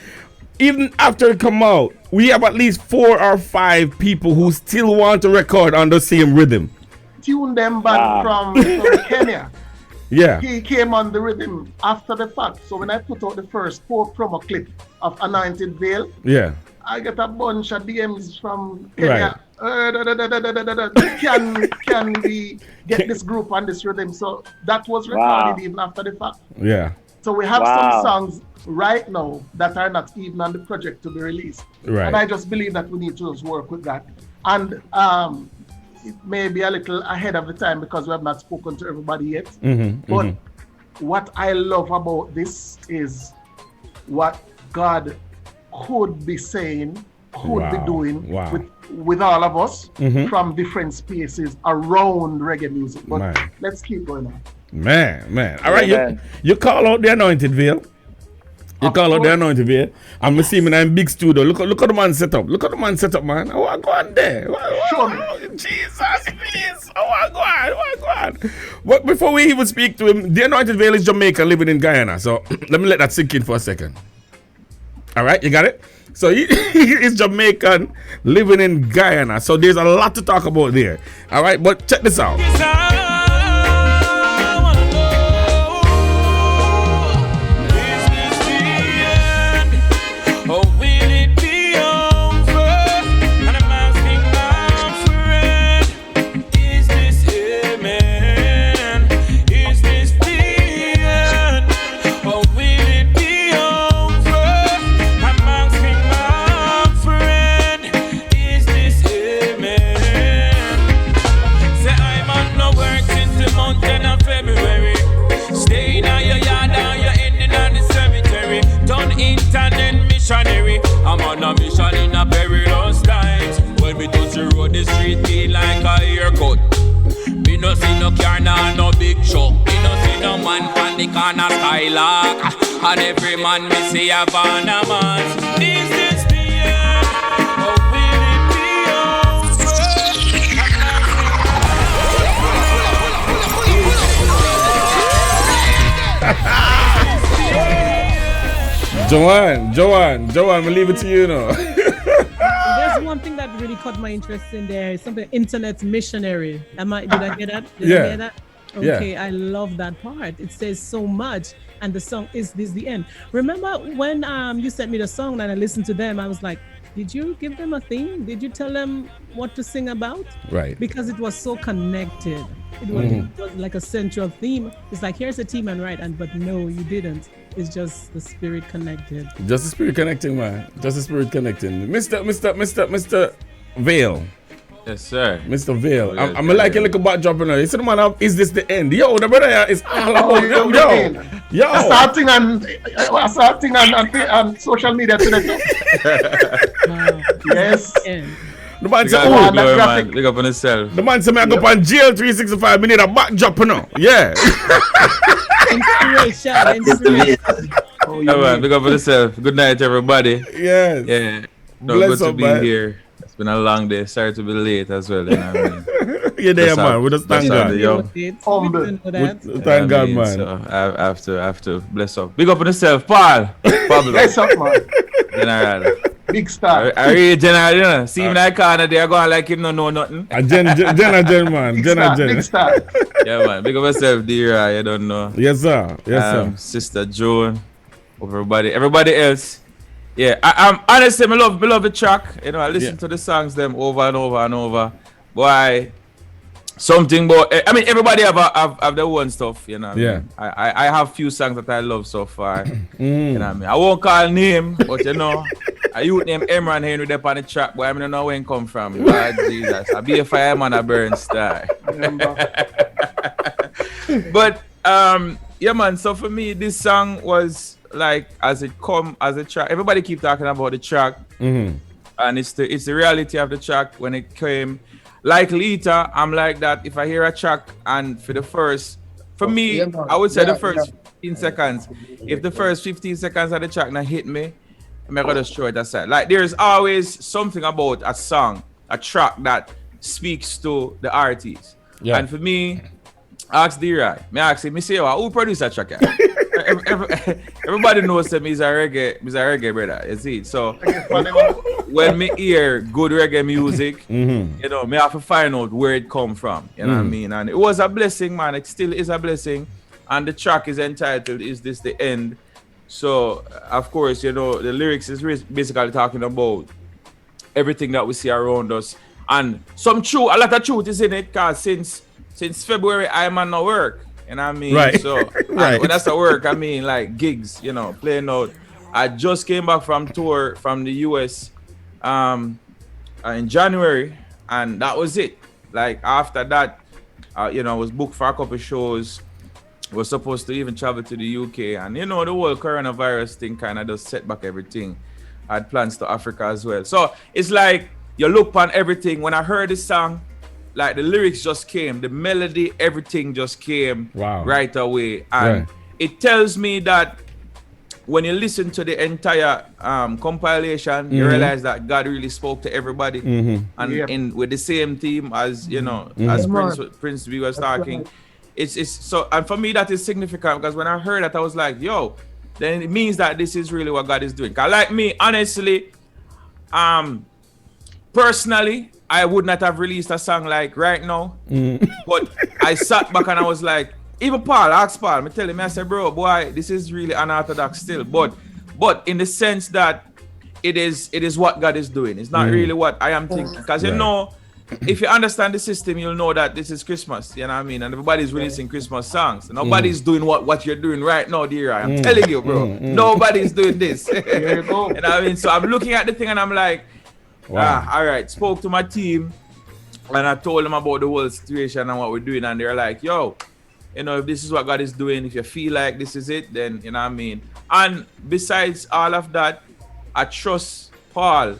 [SPEAKER 2] even after it come out, we have at least 4 or 5 people who still want to record on the same rhythm.
[SPEAKER 1] Tune them back from Kenya.
[SPEAKER 2] Yeah.
[SPEAKER 1] He came on the rhythm after the fact. So when I put out the first 4 promo clip of Anointed Veil,
[SPEAKER 2] yeah,
[SPEAKER 1] I get a bunch of DMs from Kenya. Can we get this group on this rhythm? So that was recorded even after the fact.
[SPEAKER 2] Yeah.
[SPEAKER 1] So we have some songs right now that are not even on the project to be released.
[SPEAKER 2] Right.
[SPEAKER 1] And I just believe that we need to just work with that. And it may be a little ahead of the time because we have not spoken to everybody yet. But what I love about this is what God could be saying, could be doing with all of us from different spaces around reggae music. But let's keep going on.
[SPEAKER 2] Man. All right, you call out the Anointed Veil. You call out the Anointed Veil. I'm assuming I'm big studio. Look at the man set up. Look at the man set up, man. I want to go on there.
[SPEAKER 1] Show me.
[SPEAKER 2] Jesus, please. I want to go on. But before we even speak to him, the Anointed Veil is Jamaican living in Guyana. So let me let that sink in for a second. All right, you got it? So he is Jamaican living in Guyana. So there's a lot to talk about there. All right, but check this out.
[SPEAKER 13] I'm on a mission in a perilous times. When we touch the road, the street feel like a haircut. Me no see no car, no big truck. Me no see no man from the corner skylark. And every man me see a van a man. Is this the end? Or will it be
[SPEAKER 2] Joanne, we'll leave it to you now.
[SPEAKER 3] There's one thing that really caught my interest in there. It's something internet missionary. Did I get that? Did I hear that? Okay, yeah. I love that part. It says so much, and the song is this the end. Remember when you sent me the song and I listened to them, I was like, did you give them a theme? Did you tell them what to sing about?
[SPEAKER 2] Right.
[SPEAKER 3] Because it was so connected. It was like a central theme. It's like, here's the theme and right, but no, you didn't. It's just the spirit connected.
[SPEAKER 2] Just the spirit connecting, man. Just the spirit connecting. Mr. Veil.
[SPEAKER 13] Yes, sir.
[SPEAKER 2] Mr. Veil. I'm like a little backdrop now. You see the man up, is this the end? Yo, the brother is all about yo.
[SPEAKER 1] I saw a thing on social media today. Yes.
[SPEAKER 2] The man said,
[SPEAKER 13] big up on himself.
[SPEAKER 2] The man said, I go up on GL365. We need a backdrop now. Yeah.
[SPEAKER 3] Inspiration.
[SPEAKER 13] Man, big up on yourself. Good night, everybody.
[SPEAKER 2] Yes.
[SPEAKER 13] Yeah. No, good to be here. It's been a long day. Sorry to be late as well. You know what I mean?
[SPEAKER 2] You're there, man. We just thank God. Thank God, man.
[SPEAKER 13] So I have to bless up. Big up on yourself, Paul.
[SPEAKER 1] Bless up, man.
[SPEAKER 13] General.
[SPEAKER 1] Big star.
[SPEAKER 13] I read General, you know. See him like corner there, going like him no know nothing.
[SPEAKER 2] Jen, man.
[SPEAKER 1] Big star.
[SPEAKER 13] Yeah, man. Big up yourself, dear. You don't know.
[SPEAKER 2] Yes, sir. Yes, sir.
[SPEAKER 13] Sister Joan. Everybody else. Yeah, I'm honestly, I love the track. You know, I listen to the songs them over and over and over. Boy, something about, I mean, everybody have their own stuff, you know what I mean? I have few songs that I love so far. You know what I mean? I won't call name, but you know, I youth named Emran Henry there on the track, but I don't know where it come from. God Jesus. I be a fireman, a burn star. But yeah, man, so for me, this song was like as it come as a track. Everybody keep talking about the track, and it's the reality of the track when it came. Like Lita, I'm like that. If I hear a track and for me, I would say the first 15 seconds. If the first 15 seconds of the track not hit me, I'm gonna just throw it aside. Like there's always something about a song, a track that speaks to the artist. Yeah. And for me, ask D-Rod. Me ask him, who produced that track? Everybody knows that he's a reggae brother. You see? So when me hear good reggae music, you know, me have to find out where it come from. You know what I mean? And it was a blessing, man. It still is a blessing. And the track is entitled "Is This the End?" So of course, you know, the lyrics is basically talking about everything that we see around us. And a lot of truth is in it, because since February I'm on no work. You know what I mean?
[SPEAKER 2] Right.
[SPEAKER 13] So right. When that's at work, I mean like gigs, you know, playing out. I just came back from tour from the US in January, and that was it. Like after that, you know, I was booked for a couple shows. Was supposed to even travel to the UK, and you know, the whole coronavirus thing kind of just set back everything. I had plans to Africa as well. So it's like you look on everything. When I heard this song, like the lyrics just came, the melody, everything just came right away. And it tells me that when you listen to the entire compilation, you realize that God really spoke to everybody. And with the same theme as, you know, as Prince B was talking. It's so, and for me that is significant, because when I heard that, I was like, yo, then it means that this is really what God is doing. Cause like me, honestly, personally, I would not have released a song like right now, but I sat back and I was like, even Paul, asked Paul, I tell him, I said, bro, boy, this is really unorthodox still, but in the sense that it is what God is doing. It's not really what I am thinking, because you know, if you understand the system, you'll know that this is Christmas, you know what I mean? And everybody's releasing Christmas songs. Nobody's doing what you're doing right now, dear. I'm telling you, bro. Nobody's doing this. You know what I mean? So I'm looking at the thing and I'm like, all right. Spoke to my team and I told them about the whole situation and what we're doing. And they're like, yo, you know, if this is what God is doing, if you feel like this is it, then, you know what I mean? And besides all of that, I trust Paul,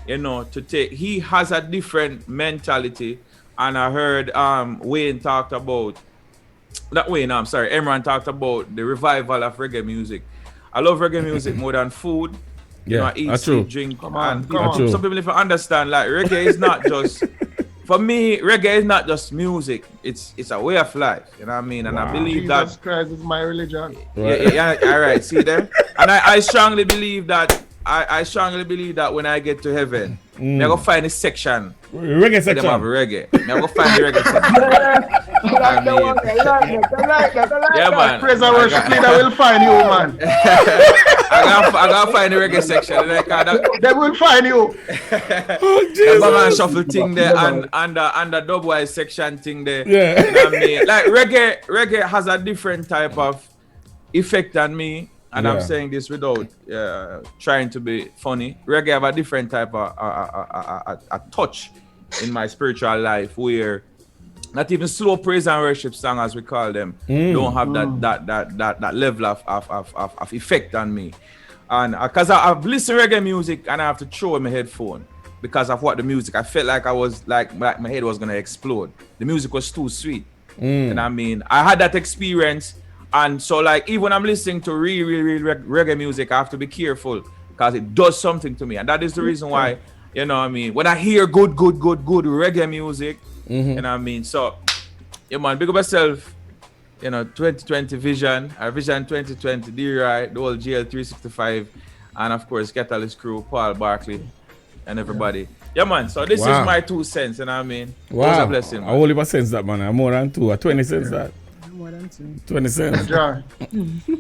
[SPEAKER 13] you know, he has a different mentality. And I heard Emran talked about the revival of reggae music. I love reggae music more than food. You know, I eat, sleep, drink. Some people if you understand, like reggae is not just, for me, reggae is not just music. It's a way of life. You know what I mean? And I believe that
[SPEAKER 1] Jesus Christ is my religion.
[SPEAKER 13] Yeah, all right, see there? And I strongly believe that when I get to heaven, I'm gonna find a section.
[SPEAKER 2] Reggae section.
[SPEAKER 13] I'm gonna find the reggae section. Yeah, man.
[SPEAKER 1] Praise and worship leader will find you, man.
[SPEAKER 13] I gotta find the reggae section.
[SPEAKER 1] They will find you.
[SPEAKER 13] The Batman shuffle thing there and the dubwise section thing there.
[SPEAKER 2] Yeah.
[SPEAKER 13] You know what I mean? Like reggae has a different type of effect on me. And I'm saying this without trying to be funny. Reggae have a different type of a touch in my spiritual life, where not even slow praise and worship song, as we call them, don't have that level of effect on me. And because I've listened to reggae music and I have to throw in my headphone because of what the music. I felt like I was like my head was gonna explode. The music was too sweet. And I mean, I had that experience. And so, like, even when I'm listening to real reggae music, I have to be careful because it does something to me. And that is the reason why, you know what I mean, when I hear good reggae music, you know what I mean? So, yeah, man, big up yourself, you know, 2020 Vision 2020, D-Rod, the whole GL365, and of course, Catalyst crew, Paul Barkley, and everybody. Yeah, man, so this is my 2 cents, you know what I mean?
[SPEAKER 2] Wow.
[SPEAKER 13] Those are blessing, man.
[SPEAKER 2] I only have cents that, man. I'm more than 2, 20 cents that.
[SPEAKER 3] More than 2.
[SPEAKER 2] 20 cents.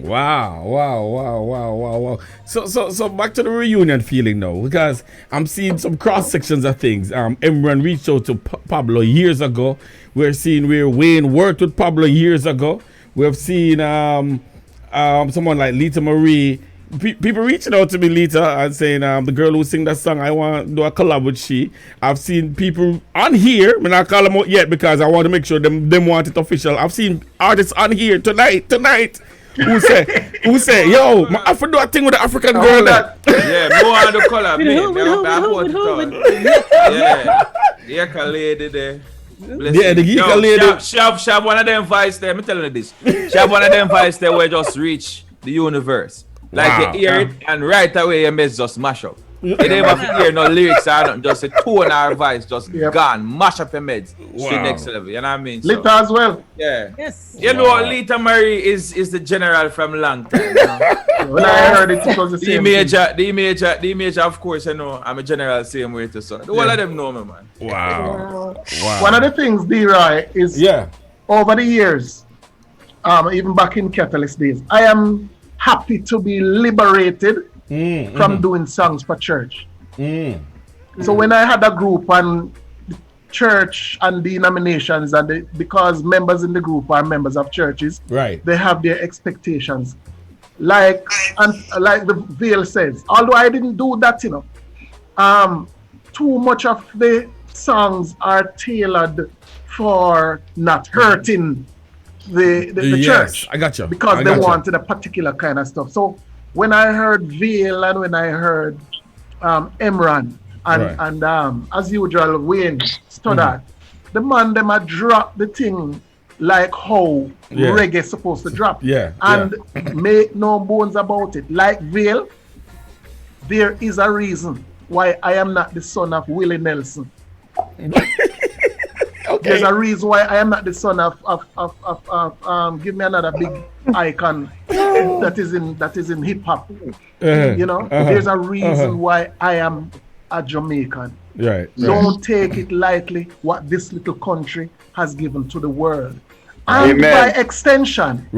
[SPEAKER 2] Wow. So back to the reunion feeling now, because I'm seeing some cross sections of things. Emran reached out to Pablo years ago. We're seeing where Wayne worked with Pablo years ago. We've seen someone like Lita Marie. People reaching out to me, Lita, and saying the girl who sing that song, I want to do a collab with she. I've seen people on here, I'm not call them out yet because I want to make sure them want it official. I've seen artists on here tonight Who say, yo, I have to do a thing with the African girl.
[SPEAKER 13] Yeah, no other color. Yeah, the lady there.
[SPEAKER 2] Yeah, the geek lady.
[SPEAKER 13] She have one of them vibes there. I'm telling you this. She have one of them vibes there where just reach the universe. Like you hear it and right away your mess just mash up. You don't even hear no lyrics or nothing, just a tone or voice just gone, mash up your meds. Straight next level, you know what I mean?
[SPEAKER 1] Lita as well.
[SPEAKER 13] Yeah.
[SPEAKER 3] Yes.
[SPEAKER 13] You know Lita Marie is the general from long time. You know?
[SPEAKER 1] When I heard it was the same
[SPEAKER 13] the image, of course, you know, I'm a general same way to son. All of them know me, man.
[SPEAKER 2] Wow.
[SPEAKER 1] One of the things, D-Roy, is over the years, even back in Catalyst days, I am happy to be liberated from doing songs for church. So when I had a group and the church and denominations, and because members in the group are members of churches, they have their expectations. Like the veil says, although I didn't do that, you know, too much of the songs are tailored for not hurting the church.
[SPEAKER 2] I got you.
[SPEAKER 1] Because they wanted a particular kind of stuff. So when I heard Veil and when I heard Emran and as usual Wayne Stoddard, the man them a drop the thing like how reggae supposed to drop. And make no bones about it. Like Veil, there is a reason why I am not the son of Willie Nelson. There's a reason why I am not the son of give me another big icon that is in hip hop. You know, there's a reason why I am a Jamaican. Don't take it lightly what this little country has given to the world. And by extension,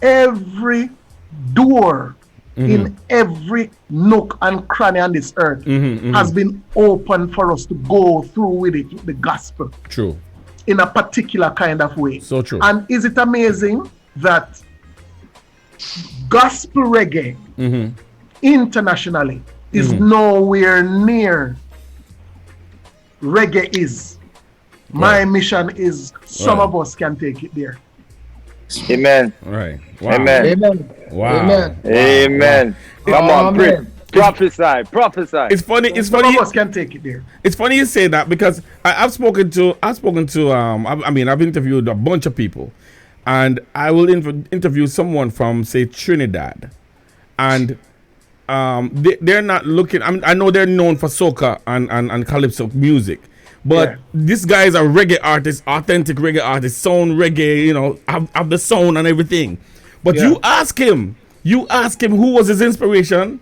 [SPEAKER 1] every door in every nook and cranny on this earth has been open for us to go through with it, the gospel.
[SPEAKER 2] True.
[SPEAKER 1] In a particular kind of way.
[SPEAKER 2] So true.
[SPEAKER 1] And is it amazing that gospel reggae internationally is nowhere near reggae is? My mission is some of us can take it there.
[SPEAKER 10] Amen.
[SPEAKER 2] Right.
[SPEAKER 10] Wow. Amen.
[SPEAKER 6] Amen.
[SPEAKER 2] Wow.
[SPEAKER 6] Amen.
[SPEAKER 10] Amen. Come on, prophesy.
[SPEAKER 2] It's funny.
[SPEAKER 1] Some of us can take it there.
[SPEAKER 2] It's funny you say that because I've spoken to I've interviewed a bunch of people, and I will interview someone from say Trinidad, and they're not looking. I know they're known for soca and calypso music. But this guy is a reggae artist, authentic reggae artist, sound reggae, you know, have the sound and everything. But you ask him who was his inspiration.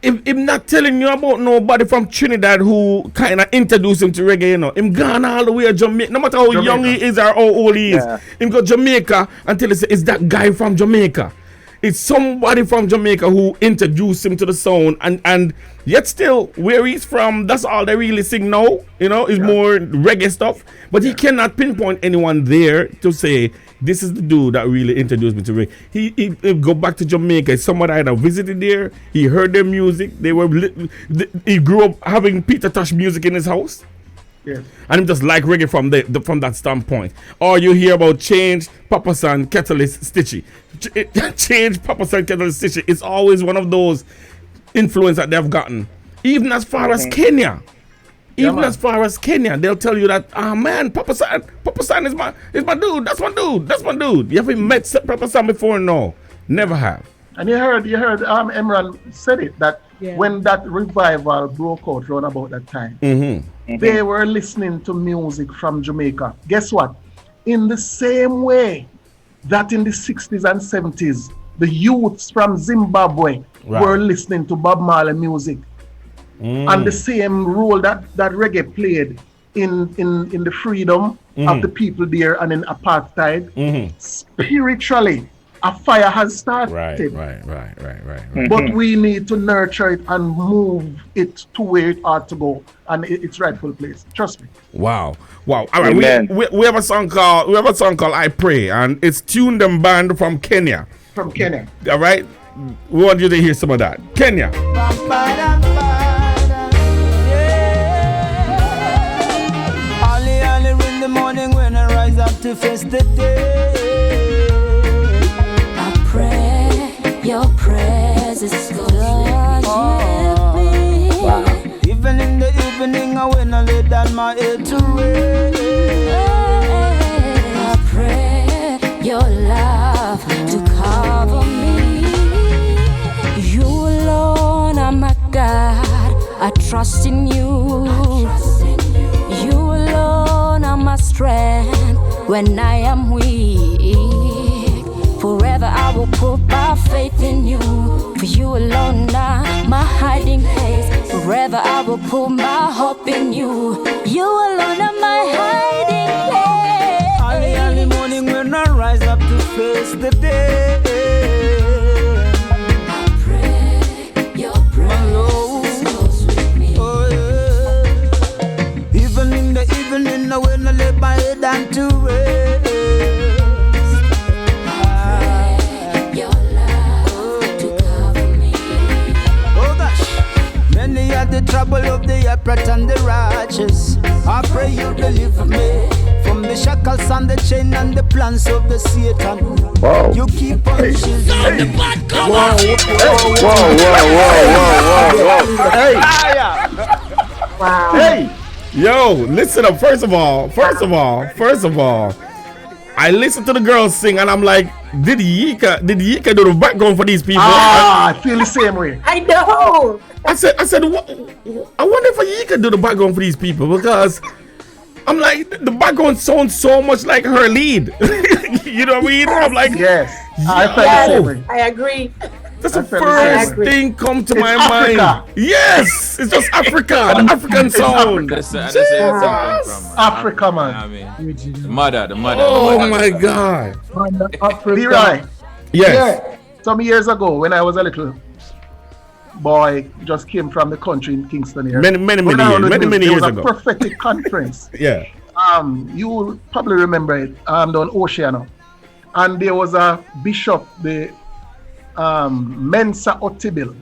[SPEAKER 2] Him not telling you about nobody from Trinidad who kind of introduced him to reggae, you know. Him gone all the way to Jamaica, no matter how young he is or how old he is. Him go Jamaica until he say, it's that guy from Jamaica. It's somebody from Jamaica who introduced him to the sound, and yet still where he's from, that's all they really sing now. You know, it's more reggae stuff. But he cannot pinpoint anyone there to say this is the dude that really introduced me to reggae. He go back to Jamaica. Somebody either visited there, he heard their music. He grew up having Peter Tosh music in his house. And him just like reggae from that standpoint. Or you hear about Change, Papa San, Catalyst, Stitchy. Change, Papa San, Catalyst, Stitchy. It's always one of those influence that they've gotten. Even as far as Kenya. As far as Kenya, they'll tell you that, man, Papa San is my dude. That's my dude. You haven't met Papa San before? No, never have.
[SPEAKER 1] And you heard Emran said it, that when that revival broke out around about that time, they were listening to music from Jamaica. Guess what? In the same way that in the 60s and 70s, the youths from Zimbabwe were listening to Bob Marley music. And the same role that reggae played in the freedom of the people there and in apartheid, spiritually, a fire has started. Right. But we need to nurture it and move it to where it ought to go and its rightful place. Trust me.
[SPEAKER 2] Wow. All right, we have a song called I Pray, and it's Tune Them Band from Kenya. All right. We want you to hear some of that. Kenya.
[SPEAKER 14] Early in the morning when I rise up to face the day.
[SPEAKER 7] Your presence goes with me.
[SPEAKER 14] Even in the evening, when I lay down my head to rest,
[SPEAKER 7] I pray your love to cover me. You alone are my God. I trust in you. You alone are my strength when I am weak. Forever I will put my faith in you. For you alone are my hiding place. Forever I will put my hope in you. You alone are my hiding place.
[SPEAKER 14] Early morning when I rise up to face the day,
[SPEAKER 7] I pray your presence goes with me.
[SPEAKER 14] oh yeah. Even in the evening when I lay my head down to rest,
[SPEAKER 7] Your love to cover me.
[SPEAKER 14] oh gosh, many are the trouble of the upright and the righteous. I pray you deliver me from the shackles and the chain and the plans of the Satan.
[SPEAKER 1] Wow.
[SPEAKER 14] You keep on shielding me.
[SPEAKER 1] Hey.
[SPEAKER 9] Wow.
[SPEAKER 1] Hey.
[SPEAKER 2] Yo, listen up. First of all, I listened to the girls sing and I'm like, did Yika do the background for these people?
[SPEAKER 1] I feel the same way.
[SPEAKER 9] I know.
[SPEAKER 2] I said, I wonder if Yika do the background for these people, because I'm like, the background sounds so much like her lead. You know what I mean? I'm like,
[SPEAKER 1] yes, I felt the same way.
[SPEAKER 9] I agree.
[SPEAKER 2] That's the first thing come to my
[SPEAKER 1] Africa.
[SPEAKER 2] mind. Yes, it's just Africa, the African sound.
[SPEAKER 1] Africa, man.
[SPEAKER 13] I mean, the mother.
[SPEAKER 2] Oh my God.
[SPEAKER 1] Leroy.
[SPEAKER 2] Yes.
[SPEAKER 1] Yeah. Some years ago, when I was a little boy, just came from the country in Kingston here.
[SPEAKER 2] Many years ago.
[SPEAKER 1] A prophetic conference.
[SPEAKER 2] Yeah.
[SPEAKER 1] You will probably remember it. Down Oceano, and there was a bishop, the Mensa Otibil.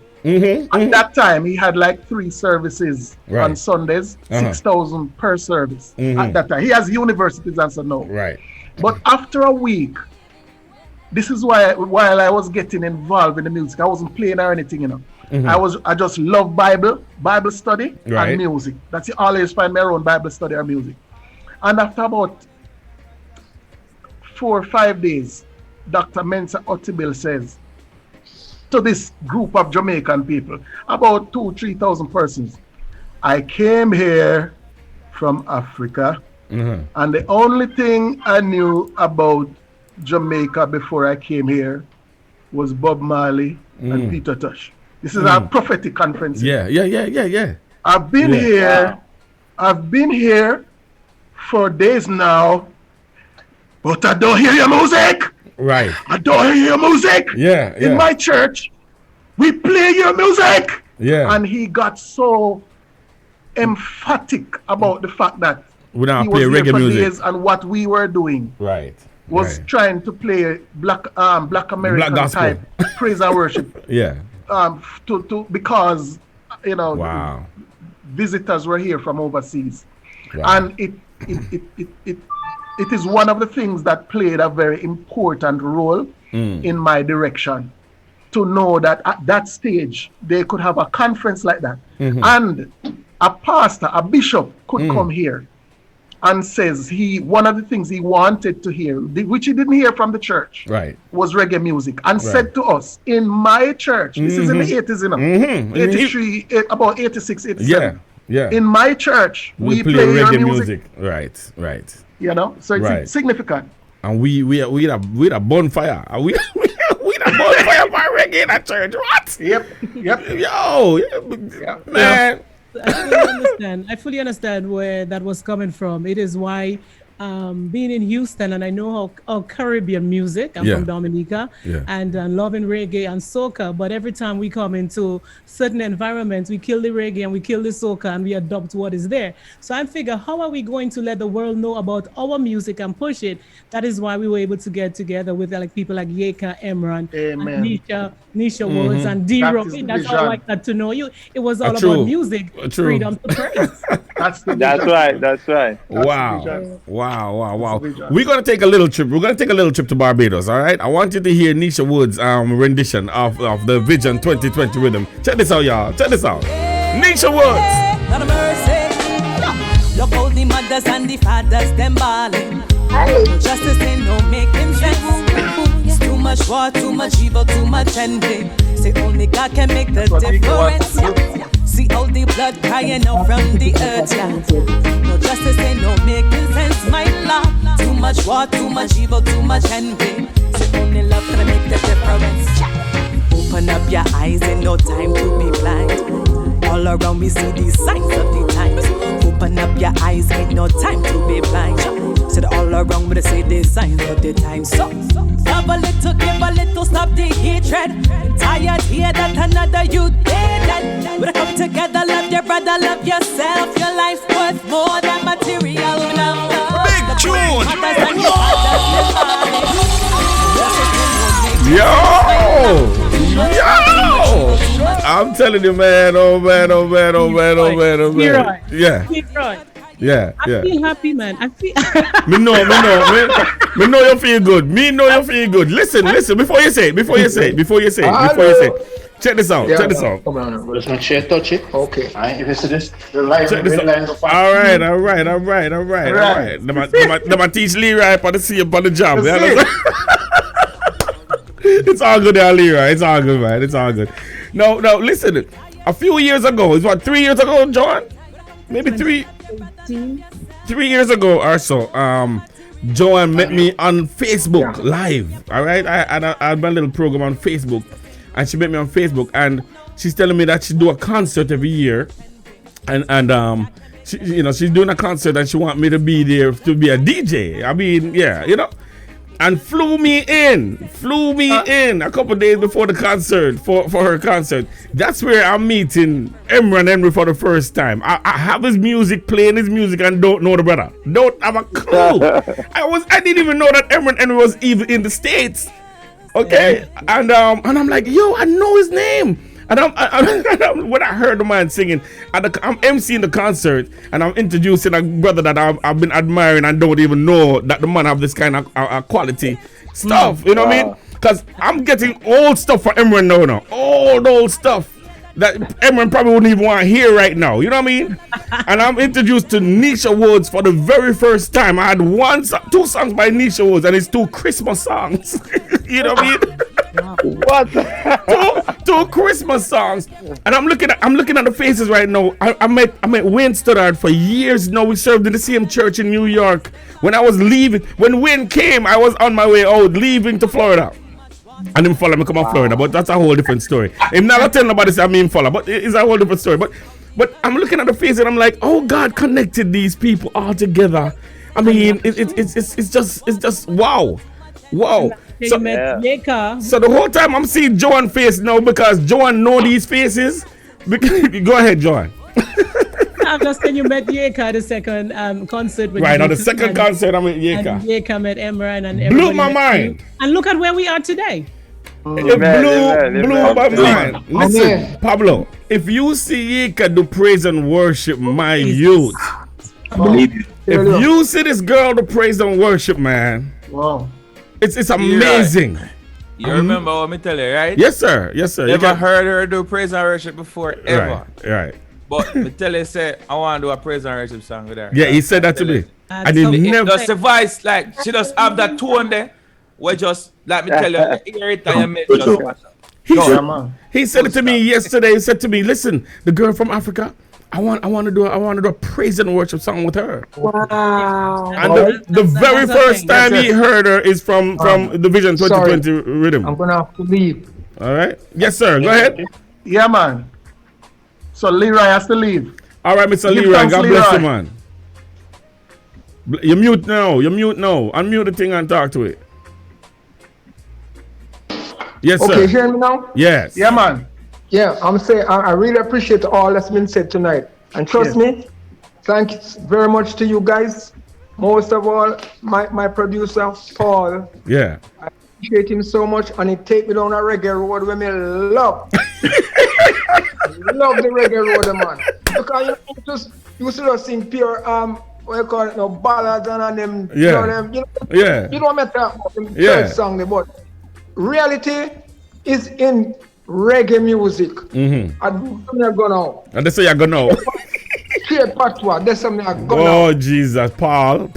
[SPEAKER 1] At that time, he had like 3 services on Sundays, 6,000 per service. At that time, he has universities and so no.
[SPEAKER 2] Right.
[SPEAKER 1] But after a week, this is why while I was getting involved in the music, I wasn't playing or anything, you know. I just love Bible study and music. That's it. I always find my own Bible study or music. And after about 4 or 5 days, Dr. Mensa Otibil says to this group of Jamaican people, about 2,000-3,000 persons, I came here from Africa, and the only thing I knew about Jamaica before I came here was Bob Marley and Peter Tosh. This is a prophetic conference.
[SPEAKER 2] Yeah.
[SPEAKER 1] I've been here. I've been here for days now, but I don't hear your music.
[SPEAKER 2] Right.
[SPEAKER 1] I don't hear your music.
[SPEAKER 2] Yeah.
[SPEAKER 1] In my church, we play your music.
[SPEAKER 2] Yeah.
[SPEAKER 1] And he got so emphatic about the fact that
[SPEAKER 2] we don't
[SPEAKER 1] he
[SPEAKER 2] play
[SPEAKER 1] was here
[SPEAKER 2] reggae
[SPEAKER 1] for
[SPEAKER 2] music.
[SPEAKER 1] days, and what we were doing was trying to play black American
[SPEAKER 2] gospel
[SPEAKER 1] type praise and worship.
[SPEAKER 2] Yeah.
[SPEAKER 1] Because visitors were here from overseas, and it is one of the things that played a very important role in my direction, to know that at that stage they could have a conference like that, and a pastor, a bishop could come here and says one of the things he wanted to hear, which he didn't hear from the church, was reggae music, and said to us, in my church, this is in the 80s, you know, 83, about 86, 87.
[SPEAKER 2] Yeah.
[SPEAKER 1] In my church, we play reggae music.
[SPEAKER 2] Right.
[SPEAKER 1] You know, so it's significant.
[SPEAKER 2] And we a bonfire. We a bonfire for reggae in a church. What?
[SPEAKER 1] Yep.
[SPEAKER 2] Yo, man.
[SPEAKER 3] I fully understand where that was coming from. It is why being in Houston, and I know how Caribbean music, I'm from Dominica, and loving reggae and soca, but every time we come into certain environments, we kill the reggae and we kill the soca and we adopt what is there. So I figure, how are we going to let the world know about our music and push it? That is why we were able to get together with people like Yeka, Emran, and Nisha Woods, and D. Robin. That's how I got to know you. It was all about music, freedom to praise.
[SPEAKER 6] That's the
[SPEAKER 10] That's
[SPEAKER 6] vision.
[SPEAKER 10] right. That's right.
[SPEAKER 2] Wow. We're gonna take a little trip. We're gonna take a little trip to Barbados. All right. I want you to hear Nisha Woods' rendition of the Vision 2020 rhythm. Check this out, y'all. Check this out. Nisha Woods.
[SPEAKER 15] Not a mercy. Look how the mothers and the fathers them balling. No justice ain't no making sense. It's too much war, too much evil, too much envy. Say only God can make the difference. See all the blood crying out from the earth, yeah. No justice ain't no making sense, my love. Too much war, too much evil, too much envy. Say only love can make the difference. Open up your eyes, ain't no time to be blind. All around we see these signs of the times. Open up your eyes, ain't no time to be blind. Said all around we see these signs of the times. So love a little, give a little, stop the hatred. Tired here that another you dead. We come together, love your brother, love yourself. Your life's worth more than material. Big tune.
[SPEAKER 2] Yo! I'm telling you, man. Oh man. Yeah.
[SPEAKER 3] I feel happy, man. I feel.
[SPEAKER 2] Me know you feel good. Listen. Before you say. Check this out.
[SPEAKER 6] Come on.
[SPEAKER 16] Let's not share, touch it.
[SPEAKER 6] Okay.
[SPEAKER 16] Alright, if you see this, the live
[SPEAKER 2] Check this out. All right. Let me teach Leroy how to see up on the job. It's all good there, Leroy. It's all good, man. It's all good. No, listen. A few years ago, it's what, 3 years ago, John? Maybe 3 years ago or so. Joanne met me on Facebook Live. All right, I had my little program on Facebook, and she met me on Facebook, and she's telling me that she do a concert every year, and she, she's doing a concert, and she want me to be there to be a DJ. I mean, and flew me in a couple of days before the concert for her concert. That's where I'm meeting Emran Henry for the first time. I have his music, playing his music, and don't know the brother. Don't have a clue. I didn't even know that Emran Henry was even in the States. Okay, and I'm like, yo, I know his name. And when I heard the man singing, I'm emceeing the concert, and I'm introducing a brother that I've been admiring and don't even know that the man have this kind of quality stuff. You know what I mean? Because I'm getting old stuff for Emran now. Old stuff that Emran probably wouldn't even want to hear right now. You know what I mean? And I'm introduced to Nisha Woods for the very first time. I had 2 songs by Nisha Woods, and it's 2 Christmas songs. You know what I mean? What? two Christmas songs, and I'm looking at the faces right now. I met Wayne Stoddard for years now. We served in the same church in New York. When I was leaving, when Wayne came, I was on my way out, leaving to Florida. And him follow me come to Florida, but that's a whole different story. I'm not gonna tell nobody say I mean follow, but it's a whole different story. But I'm looking at the face and I'm like, oh, God connected these people all together. I mean, it's just wow. So the whole time I'm seeing Joanne's face now because Joanne know these faces. Go ahead, Joanne.
[SPEAKER 3] I'm just saying you met Yeka at the second concert.
[SPEAKER 2] Right, on the second concert I met Yeka.
[SPEAKER 3] And Yeka met Emran and
[SPEAKER 2] blew my mind.
[SPEAKER 3] And look at where we are today.
[SPEAKER 2] It blew my mind. Listen, Pablo, if you see Yeka do praise and worship, my youth.
[SPEAKER 11] I believe you.
[SPEAKER 2] If you see this girl do praise and worship, man.
[SPEAKER 6] Wow.
[SPEAKER 2] It's amazing.
[SPEAKER 13] You remember what me tell you, right?
[SPEAKER 2] Yes, sir.
[SPEAKER 13] Never heard her do praise and worship before, ever.
[SPEAKER 2] Right.
[SPEAKER 13] But me tell you, say, I want to do a praise and worship song with her.
[SPEAKER 2] Yeah, he said that to me.
[SPEAKER 13] I didn't never. Just the voice, like, she just have that tone there. Where just, like me tell you, hear it and you make just
[SPEAKER 2] He said it to me yesterday. He said to me, listen, the girl from Africa, I want to do a praise and worship song with her.
[SPEAKER 9] Wow.
[SPEAKER 2] And the very first time he heard her is from the Vision 2020 Riddim.
[SPEAKER 6] I'm gonna have to leave.
[SPEAKER 2] All right. Yes, sir. Go ahead.
[SPEAKER 1] Yeah, man. So Leroy has to leave.
[SPEAKER 2] All right, Mr. Leroy. God bless you, man. You mute now. Unmute the thing and talk to it. Yes, sir.
[SPEAKER 6] Okay, hear me now?
[SPEAKER 2] Yes.
[SPEAKER 1] Yeah, man.
[SPEAKER 6] Yeah, I'm saying I really appreciate all that's been said tonight. And trust me, thank you very much to you guys. Most of all, my producer, Paul.
[SPEAKER 2] Yeah.
[SPEAKER 6] I appreciate him so much, and he take me down a reggae road where me love. Love the reggae road, man. Because used to just sing pure what you call it, no ballads and them.
[SPEAKER 2] Yeah.
[SPEAKER 6] You know what I'm talking about? Them church song, but reality is in reggae music. And something I go now.
[SPEAKER 2] And they say you're going now.
[SPEAKER 6] Straight patois. That's something I go now.
[SPEAKER 2] Oh Jesus, Paul,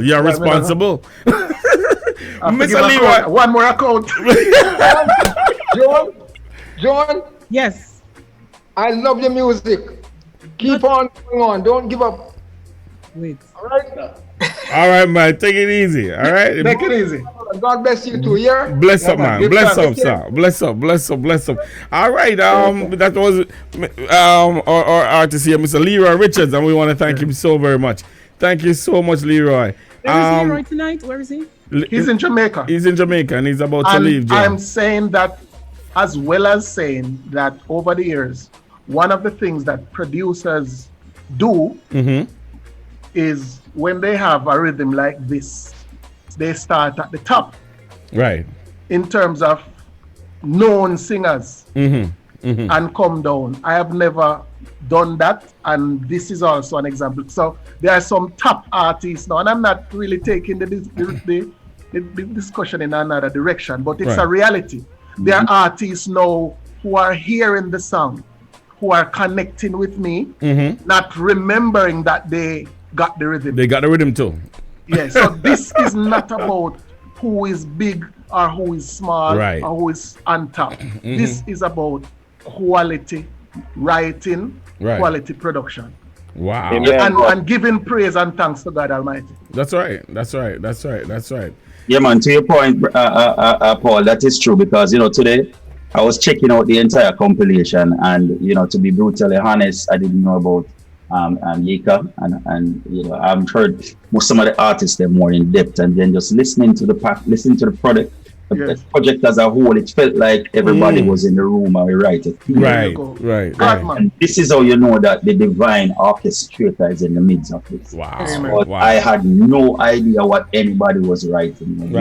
[SPEAKER 2] you're responsible.
[SPEAKER 1] Mr. Leroy, one more account.
[SPEAKER 6] John.
[SPEAKER 3] Yes.
[SPEAKER 6] I love your music. Keep on going on. Don't give up.
[SPEAKER 3] Wait.
[SPEAKER 6] All right.
[SPEAKER 2] All right, man. Take it easy. All right.
[SPEAKER 6] Take it easy. God bless you too. Yeah.
[SPEAKER 2] Bless up, man. Bless up, sir. Bless up. All right. That was our artist here, Mr. Leroy Richards, and we want to thank him so very much. Thank you so much, Leroy.
[SPEAKER 3] Where is Leroy tonight? Where is he?
[SPEAKER 1] He's in Jamaica.
[SPEAKER 2] He's in Jamaica, and he's about to leave. John.
[SPEAKER 1] I'm saying that, as well as saying that over the years, one of the things that producers do is when they have a rhythm like this, they start at the top.
[SPEAKER 2] Right.
[SPEAKER 1] In terms of known singers and come down. I have never done that, and this is also an example. So there are some top artists now, and I'm not really taking the discussion in another direction, but it's a reality. There are artists now who are hearing the song, who are connecting with me, not remembering that they got the rhythm.
[SPEAKER 2] They got the rhythm too.
[SPEAKER 1] Yeah, so this is not about who is big or who is small or who is on top. This is about quality writing, quality production.
[SPEAKER 2] Wow.
[SPEAKER 1] And giving praise and thanks to God Almighty.
[SPEAKER 2] That's right.
[SPEAKER 11] Yeah, man, to your point, Paul, that is true, because, today I was checking out the entire compilation, and, to be brutally honest, I didn't know about Yeka, and I've heard some of the artists they're more in depth, and then just listening to the product, the project as a whole, it felt like everybody was in the room and we write it.
[SPEAKER 2] Right.
[SPEAKER 11] And this is how you know that the divine orchestrator is in the midst of it.
[SPEAKER 2] Wow.
[SPEAKER 11] I had no idea what anybody was writing.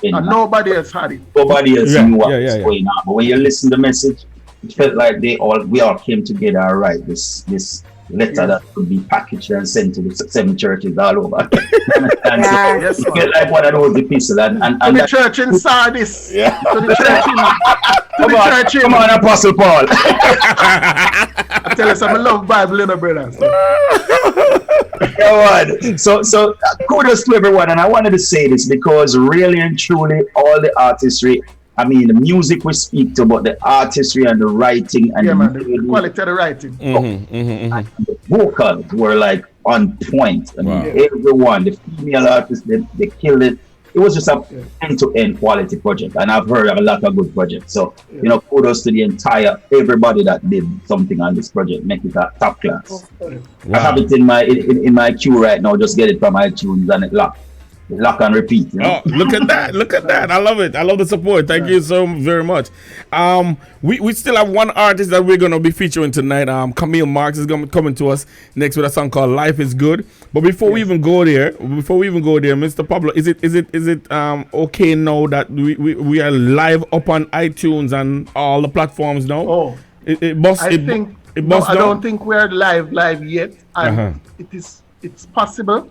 [SPEAKER 1] And nobody else had it.
[SPEAKER 11] Nobody else knew what was going on. But when you listen to the message, it felt like we all came together and write this letter that could be packaged and sent to the 7 churches all over. It felt like one of those epistles. And
[SPEAKER 1] to the church in Sardis.
[SPEAKER 11] Yeah.
[SPEAKER 1] To the church in...
[SPEAKER 11] Come on, Apostle Paul.
[SPEAKER 1] I tell us, I love Bible, brothers.
[SPEAKER 11] So kudos to everyone, and I wanted to say this because really and truly all the artistry, I mean the music we speak to, but the artistry and the writing and
[SPEAKER 1] the quality of the writing
[SPEAKER 11] and the vocals were like on point. I mean, everyone, the female artists, they killed it. It was just a end-to-end quality project, and I've heard of a lot of good projects. So, kudos to the everybody that did something on this project, make it a top class. I have it in my queue right now. Just get it from iTunes and it lock and repeat.
[SPEAKER 2] Oh, look at that! I love it. I love the support. Thank you so very much. We still have one artist that we're gonna be featuring tonight. Camille Marks is gonna be coming to us next with a song called "Life Is Good." But before we even go there, Mr. Pablo, is it okay now that we are live up on iTunes and all the platforms now?
[SPEAKER 1] Oh, I don't think we're live yet, and it's possible,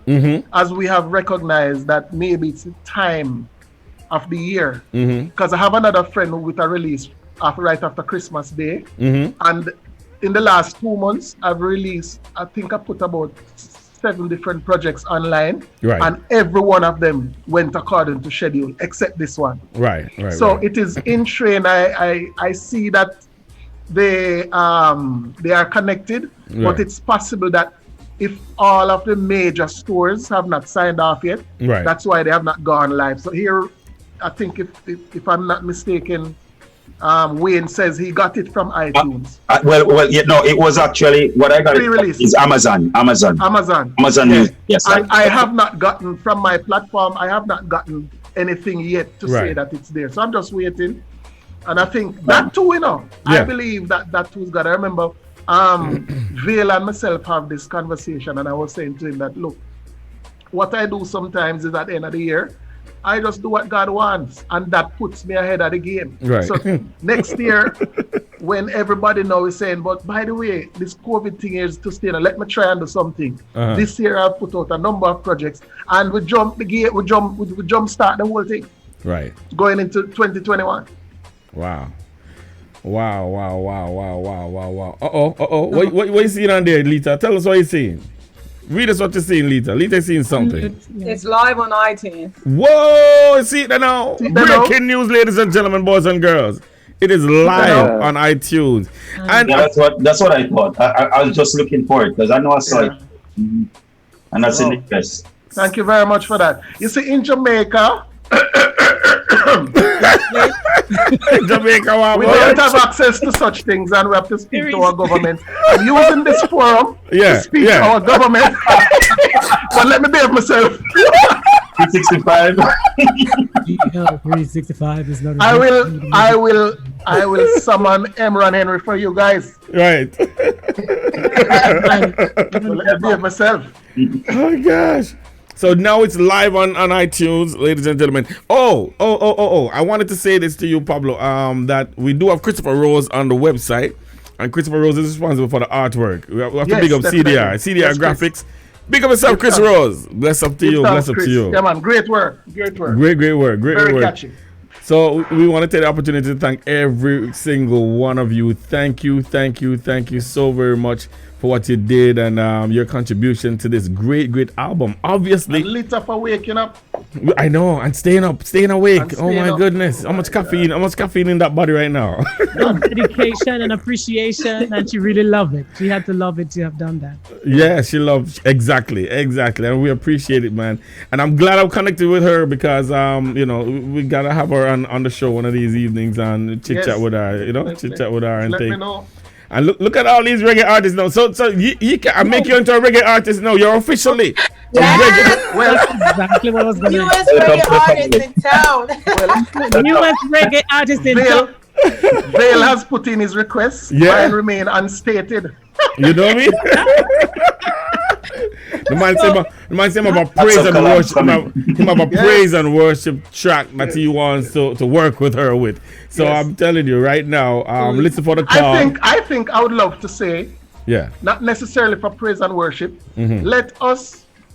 [SPEAKER 1] as we have recognized that maybe it's the time of the year. Because I have another friend with a release right after Christmas Day, and in the last 2 months, I've released, I think I put about 7 different projects online, and every one of them went according to schedule, except this one. So it is in train. I see that they are connected, but it's possible that if all of the major stores have not signed off yet, that's why they have not gone live. So here, I think if I'm not mistaken, Wayne says he got it from iTunes.
[SPEAKER 11] It was actually what I got is Amazon Music. Yes.
[SPEAKER 1] I have not gotten from my platform. I have not gotten anything yet to say that it's there. So I'm just waiting, and I think that too. I believe that too's got. I remember Vale and myself have this conversation, and I was saying to him that, look, what I do sometimes is at the end of the year, I just do what God wants, and that puts me ahead of the game.
[SPEAKER 2] Right.
[SPEAKER 1] So next year, when everybody now is saying, but by the way, this COVID thing is to stay, let me try and do something. This year I've put out a number of projects, and we jump the gate, we jump start the whole thing.
[SPEAKER 2] Right.
[SPEAKER 1] Going into 2021.
[SPEAKER 2] Wow. What you seeing on there, Lita? Tell us what you're seeing. Read us what you're seeing, Lita. Lita's seeing something.
[SPEAKER 8] It's live on iTunes.
[SPEAKER 2] Whoa! See that now? Breaking news, ladies and gentlemen, boys and girls. It is live on iTunes. And
[SPEAKER 11] that's what I thought. I was just looking for it because I know I saw it. And that's in the press.
[SPEAKER 1] Thank you very much for that. You see, in Jamaica, we don't have access to such things, and we have to speak to our government. I'm using this forum to speak to our government. But let me behave myself.
[SPEAKER 11] 365.
[SPEAKER 3] GL365 is not.
[SPEAKER 1] I will summon Emran Henry for you guys.
[SPEAKER 2] Right.
[SPEAKER 1] Let me behave myself.
[SPEAKER 2] Oh gosh. So now it's live on iTunes, ladies and gentlemen. Oh. I wanted to say this to you, Pablo, that we do have Christopher Rose on the website, and Christopher Rose is responsible for the artwork. We have to big up CDR Graphics. Big up yourself, Chris Rose. Bless up to you. Bless up to you.
[SPEAKER 1] Yeah, man. Great work.
[SPEAKER 2] Great work.
[SPEAKER 1] Very catchy.
[SPEAKER 2] So we want to take the opportunity to thank every single one of you. Thank you so very much for what you did and your contribution to this great album. Obviously,
[SPEAKER 1] and Lita for waking up.
[SPEAKER 2] I know, and staying awake. Oh my goodness, how much caffeine in that body right now.
[SPEAKER 3] Dedication and appreciation, and she really loved it. She had to love it to have done that.
[SPEAKER 2] Yeah, she loved exactly, and we appreciate it, man. And I'm glad I'm connected with her because we gotta have her on the show one of these evenings and chit chat with her. And
[SPEAKER 1] let
[SPEAKER 2] things.
[SPEAKER 1] me know.
[SPEAKER 2] And look at all these reggae artists now. So you can make you into a reggae artist now. You're officially.
[SPEAKER 9] Yes.
[SPEAKER 1] Well,
[SPEAKER 3] exactly what I was going to
[SPEAKER 9] Newest reggae artist in town.
[SPEAKER 3] Newest reggae artist in town.
[SPEAKER 1] Vale has put in his request. Mine remain unstated.
[SPEAKER 2] You know me? The man say about praise and worship. Him have a praise and worship track that he wants to work with her with. So I'm telling you right now, listen for the call.
[SPEAKER 1] I think I would love to say, not necessarily for praise and worship.
[SPEAKER 2] Mm-hmm.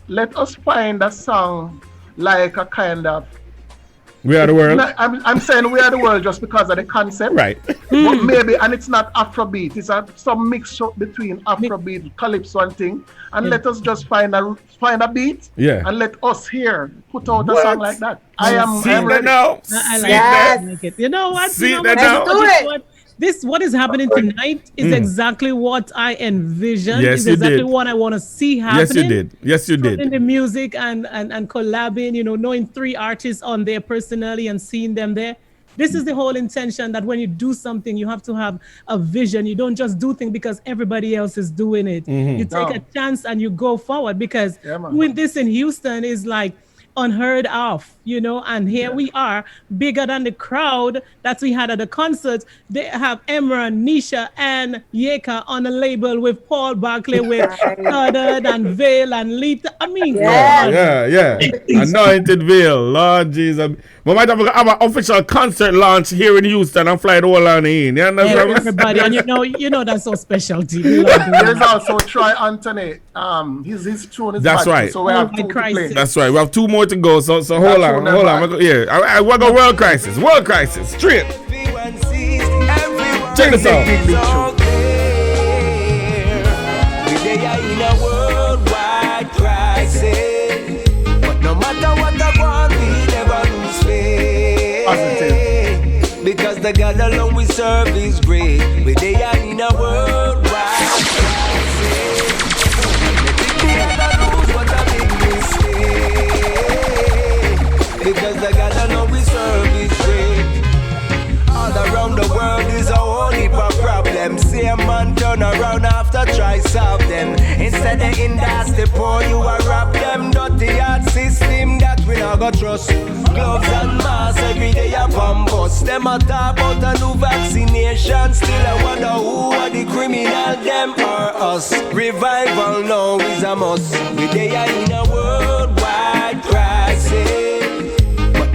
[SPEAKER 1] Let us find a song like a kind of.
[SPEAKER 2] We Are the World.
[SPEAKER 1] I'm saying We Are the World just because of the concept.
[SPEAKER 2] Right.
[SPEAKER 1] But maybe, and it's not Afrobeat. It's some mixture between Afrobeat, Calypso and thing. And let us just find a beat.
[SPEAKER 2] Yeah.
[SPEAKER 1] And let us here put out a song like that. I am ready.
[SPEAKER 2] Now.
[SPEAKER 3] I like it. You know what? What is happening tonight is exactly what I envisioned.
[SPEAKER 2] Yes,
[SPEAKER 3] is exactly what I want to see happening.
[SPEAKER 2] Yes, you did.
[SPEAKER 3] In the music and collabing, knowing 3 artists on there personally and seeing them there. This is the whole intention, that when you do something, you have to have a vision. You don't just do things because everybody else is doing it.
[SPEAKER 2] Mm-hmm.
[SPEAKER 3] You take a chance and you go forward, because doing this in Houston is like unheard of, and here we are, bigger than the crowd that we had at the concert. They have Emran, Nisha, and Yeka on the label with Paul Barkley, with Studdard and Vale and Lita. I mean,
[SPEAKER 2] yeah. Anointed Vale, Lord Jesus. We might have an official concert launch here in Houston and fly the whole on in. You understand?
[SPEAKER 3] Everybody, and you know that's so specialty.
[SPEAKER 1] There's also Troy Anthony. His tune is
[SPEAKER 2] that's right.
[SPEAKER 1] So we have 2 to play.
[SPEAKER 2] That's right. We have 2 more to go. So hold on. Yeah, we're going World Crisis, straight. Check this out.
[SPEAKER 17] They are in a worldwide crisis, but no matter what I want, we never lose faith. Because the God alone we serve is great. They are in a worldwide crisis. They never lose what a big mistake. Because the God alone we serve is great. All around the world is a whole heap of problems. Same man turn around after try solve them. Instead of indas the poor, you a rob them. Dirty art system that we not go trust. Gloves and masks every day a bus. Them a talk about a new vaccination. Still I wonder who are the criminal, them or us. Revival now is a must. We they are in a worldwide crisis.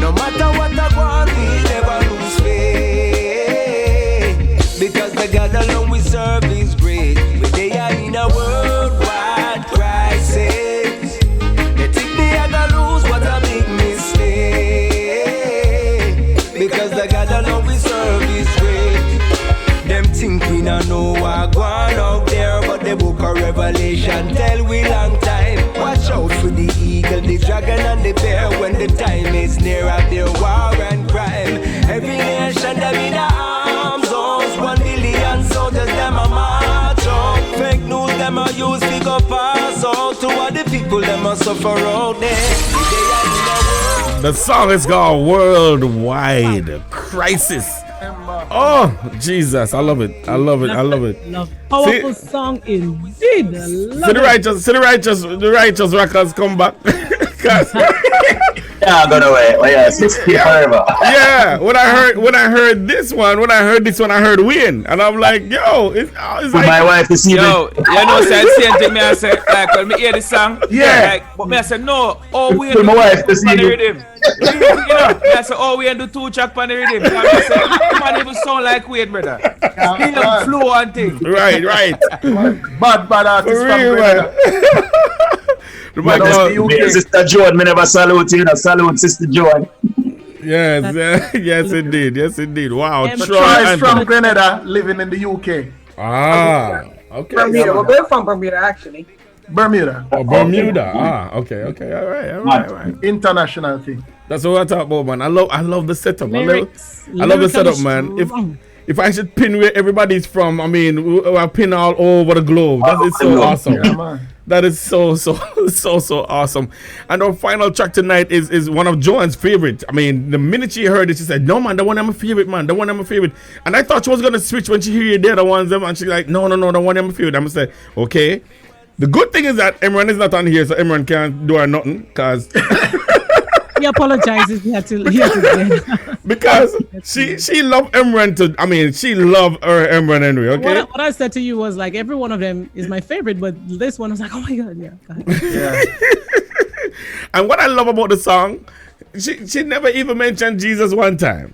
[SPEAKER 17] no matter what I want, we never lose faith. Because the God alone we serve is great. But they are in a worldwide crisis. They think they are gonna lose, what a big mistake. Because the God alone we serve is great. Them think we not know what going out there, but the book of Revelation tell we long time. Watch out for the eagle, the dragon and the bear. When the time is near of their war and crime. Every nation them in the arms zones. 1 million soldiers them a march out. Fake news them a use to go pass out. To all the people them a suffer out there.
[SPEAKER 2] The song is called Worldwide Crisis. Oh, Jesus. I love it. I love it. I love it.
[SPEAKER 3] Powerful song indeed. I love
[SPEAKER 2] the righteous rockers come back.
[SPEAKER 11] Yeah, go away. Oh, yeah, 60 forever.
[SPEAKER 2] Yeah, when I heard this one, I heard Win, and I'm like, yo, it's like
[SPEAKER 11] my wife to see
[SPEAKER 13] yo, you know, say the same thing. Me I say, like when me hear the song, like, but me I say no, oh we
[SPEAKER 11] my wife to see
[SPEAKER 13] Riddim. You know, me I say, oh we do 2 track on the Riddim. I say, man, even sound like Wade, brother. Still flow and thing.
[SPEAKER 2] Right.
[SPEAKER 1] Bad artist from brother.
[SPEAKER 11] Sister Joan, me never salute you, salute Sister Joan.
[SPEAKER 2] Yes, indeed. Wow,
[SPEAKER 1] Troy is from Grenada, living in the UK.
[SPEAKER 2] Ah, okay.
[SPEAKER 8] Bermuda. Well, we're from Bermuda, actually.
[SPEAKER 1] Bermuda.
[SPEAKER 2] Oh, Bermuda. Okay. All right.
[SPEAKER 1] International thing.
[SPEAKER 2] That's what I talk about, man. I love the setup. I love the setup, man. If I should pin where everybody's from, I mean, we'll pin all over the globe. That is so awesome.
[SPEAKER 1] Yeah, man.
[SPEAKER 2] That is so awesome. And our final track tonight is one of Joanne's favorite. I mean, the minute she heard it, she said, "No, man, the one I'm a favorite, man. The one I'm a favorite." And I thought she was gonna switch when she heard the other ones, and she's like, "No, the one I'm a favorite." I'm gonna say, "Okay." The good thing is that Emran is not on here, so Emran can't do her nothing, cause.
[SPEAKER 3] He apologizes. He had to
[SPEAKER 2] because she loved Emran she loved her Emran Henry. Okay.
[SPEAKER 3] What I said to you was like every one of them is my favorite, but this one was like, oh my god, yeah.
[SPEAKER 2] And what I love about the song, she never even mentioned Jesus one time.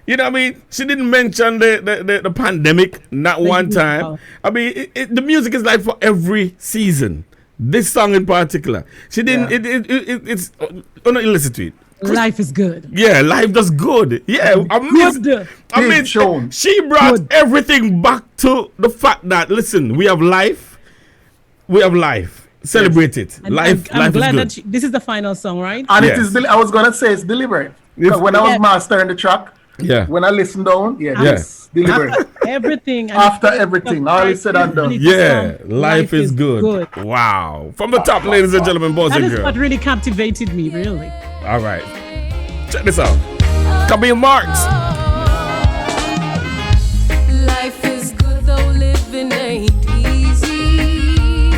[SPEAKER 2] You know what I mean? She didn't mention the pandemic not one time. I mean, the music is like for every season. This song in particular, she didn't. It's listen to it.
[SPEAKER 3] Life is good.
[SPEAKER 2] Yeah, life is good. Yeah, she brought everything back to the fact that listen, we have life. Celebrate it. Life
[SPEAKER 3] I'm glad
[SPEAKER 2] is good.
[SPEAKER 3] that this is the final song, right?
[SPEAKER 1] And it is. I was gonna say it's deliberate. Because when I was mastering the track, when I listened down, it's deliberate.
[SPEAKER 3] Everything
[SPEAKER 1] after everything, all is said and done.
[SPEAKER 2] Yeah, life is good. Wow, from the top, ladies and gentlemen, boys and girls.
[SPEAKER 3] That is what really captivated me, really.
[SPEAKER 2] All right, check this out. Camille Marks.
[SPEAKER 18] Life is good though living ain't easy,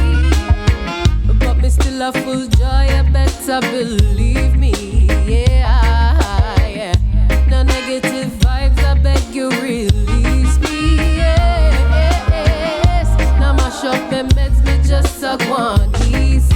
[SPEAKER 18] but me still a full joy. I better believe me. Yeah. No negative vibes. I beg you release me. Yes. Now mash up them meds. Me just suck one easy.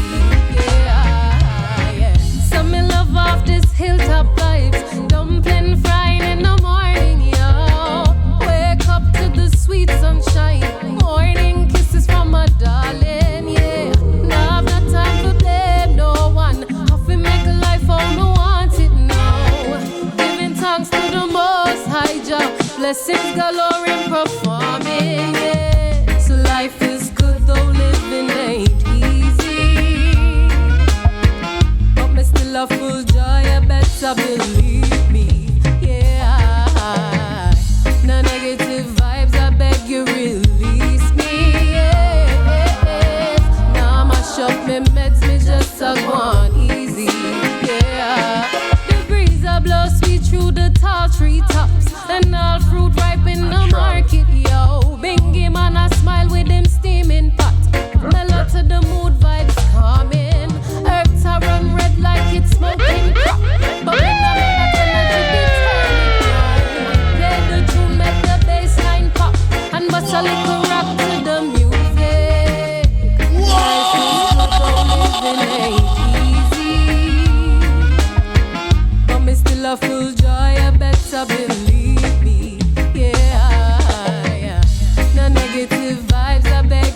[SPEAKER 18] Yeah. Some me love off this hilltop vibes. Dumpling frying in the morning, yo. Wake up to the sweet sunshine. Morning kisses from my darling, yeah. Now I've not time for blame no one. How we make life all no want it now. Giving thanks to the Most High Jah. Blessings galore in performing, yeah. So life is good though living ain't easy.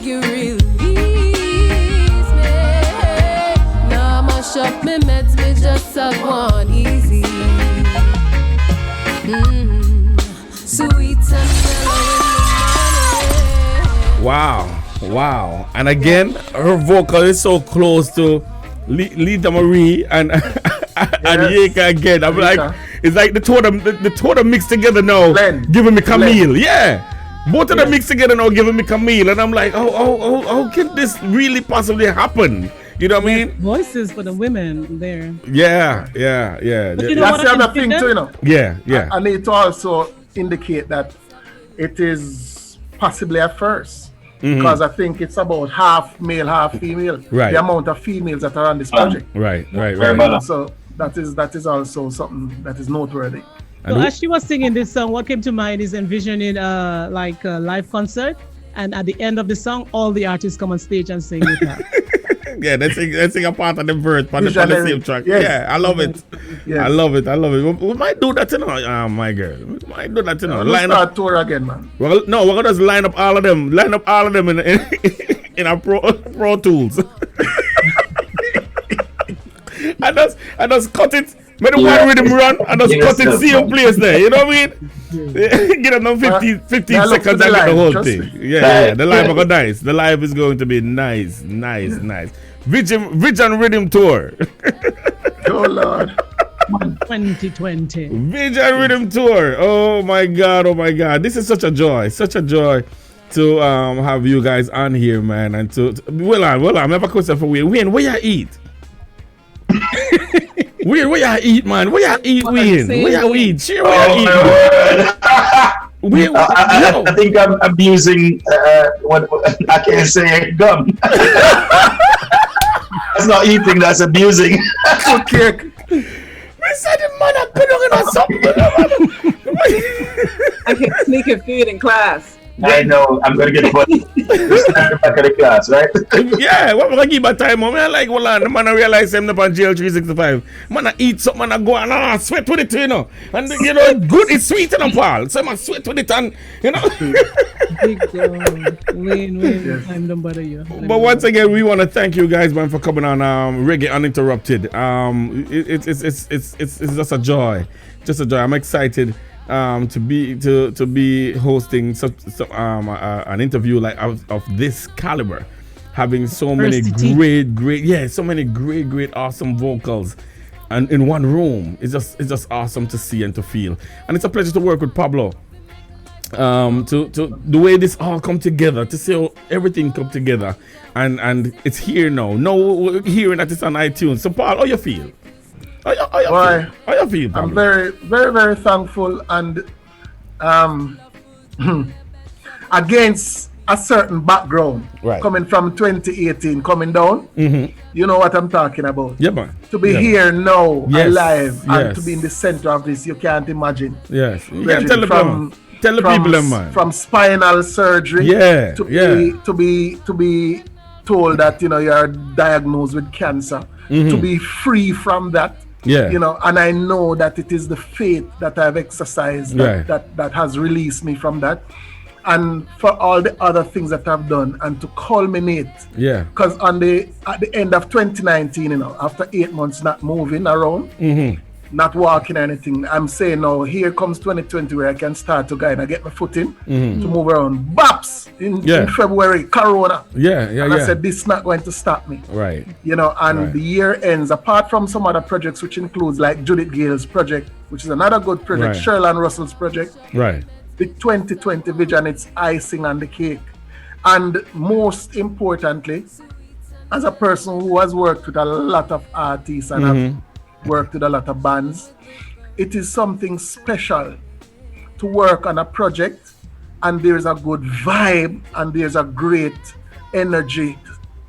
[SPEAKER 18] you release me. Now mash up me meds, me just have one easy. Sweet and mellow.
[SPEAKER 2] Wow. And again, her vocal is so close to Lita Marie and Yeka again. I'm like, it's like the two of them mixed together now, giving me Camille. Yeah. Both of them mixed together now, giving me Camille. And I'm like, how can this really possibly happen? You know what I mean?
[SPEAKER 3] Voices for the women there.
[SPEAKER 2] Yeah.
[SPEAKER 3] But you know
[SPEAKER 1] That's the other thing too, you know.
[SPEAKER 2] Yeah.
[SPEAKER 1] I need to also indicate that it is possibly a first. Because I think it's about half male, half female.
[SPEAKER 2] Right.
[SPEAKER 1] The amount of females that are on this project.
[SPEAKER 2] Right.
[SPEAKER 1] So that is also something that is noteworthy.
[SPEAKER 3] So as she was singing this song, what came to mind is envisioning like a live concert, and at the end of the song, all the artists come on stage and sing with her.
[SPEAKER 2] Yeah, they sing a part of the verse on the same track.
[SPEAKER 1] Yes.
[SPEAKER 2] Yeah, I love it.
[SPEAKER 1] Yes.
[SPEAKER 2] I love it. We might do that, you know, my girl. We might do that, you know.
[SPEAKER 1] We'll start tour again, man.
[SPEAKER 2] We're gonna just line up all of them in our pro tools. I just cut it. Make the one rhythm run and just cut it same place there. You know what I mean? Get them 15 seconds and get the whole thing. Yeah. The live is nice. The live is going to be nice. Vision Riddim Tour.
[SPEAKER 1] Oh Lord.
[SPEAKER 3] 2020.
[SPEAKER 2] Vision Riddim Tour. Oh my God. This is such a joy to have you guys on here, man. And well, I have a question for Wayne. Where you eat? Where you eat, man? Where you eat, Wayne? Where you eat? Share where you eat.
[SPEAKER 11] I think I'm abusing what I can't say gum. That's not eating, that's abusing.
[SPEAKER 1] Okay.
[SPEAKER 2] I said the man
[SPEAKER 8] I can sneaking food in class.
[SPEAKER 11] I know, I'm gonna get funny. Back of the class, right?
[SPEAKER 2] Yeah, what am I give my time? Man, like, well, the man I realize him up on GL365. Man, I eat something, I go and I sweat with it, you know. And you know, good, it's sweet and Paul. So I sweat with it and you know.
[SPEAKER 3] Big Wayne, I'm don't bother you.
[SPEAKER 2] But once again, we want to thank you guys, man, for coming on Reggae Uninterrupted. It's just a joy. I'm excited. To be hosting an interview like of this caliber, having so many great awesome vocals, and in one room, it's just awesome to see and to feel, and it's a pleasure to work with Pablo. To the way this all come together, to see how everything come together, and it's here now. Now we're hearing that it's on iTunes. So Paul, how you feel? How you feel?
[SPEAKER 1] I'm very, very, very thankful, and against a certain background, coming from 2018, coming down. You know what I'm talking about.
[SPEAKER 2] Yeah, man.
[SPEAKER 1] To be here now, alive, and to be in the center of this, you can't imagine.
[SPEAKER 2] Yes, you can tell the people, man.
[SPEAKER 1] From spinal surgery, to be told that you're diagnosed with cancer, to be free from that. And I know that it is the faith that I've exercised that has released me from that, and for all the other things that I've done, and to culminate. Because at the end of 2019, after 8 months not moving around, not walking or anything, I'm saying now, here comes 2020 where I can start to guide. I get my foot in to move around. Baps in February, Corona. And I said, this is not going to stop me. The year ends, apart from some other projects, which includes like Judith Gale's project, which is another good project, Sherlan Russell's project. The 2020 vision, it's icing on the cake. And most importantly, as a person who has worked with a lot of artists and have worked with a lot of bands, it is something special to work on a project and there's a good vibe and there's a great energy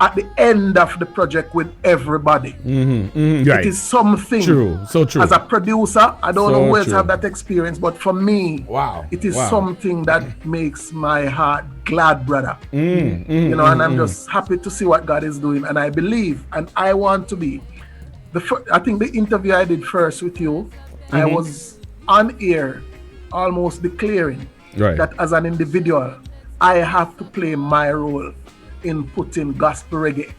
[SPEAKER 1] at the end of the project with everybody. It is something.
[SPEAKER 2] So true.
[SPEAKER 1] As a producer, I don't know who else have that experience, but for me, it is something that makes my heart glad, brother. And I'm just happy to see what God is doing, and I believe, and I want to be. I think the interview I did first with you, I was on air almost declaring that as an individual, I have to play my role in putting gospel reggae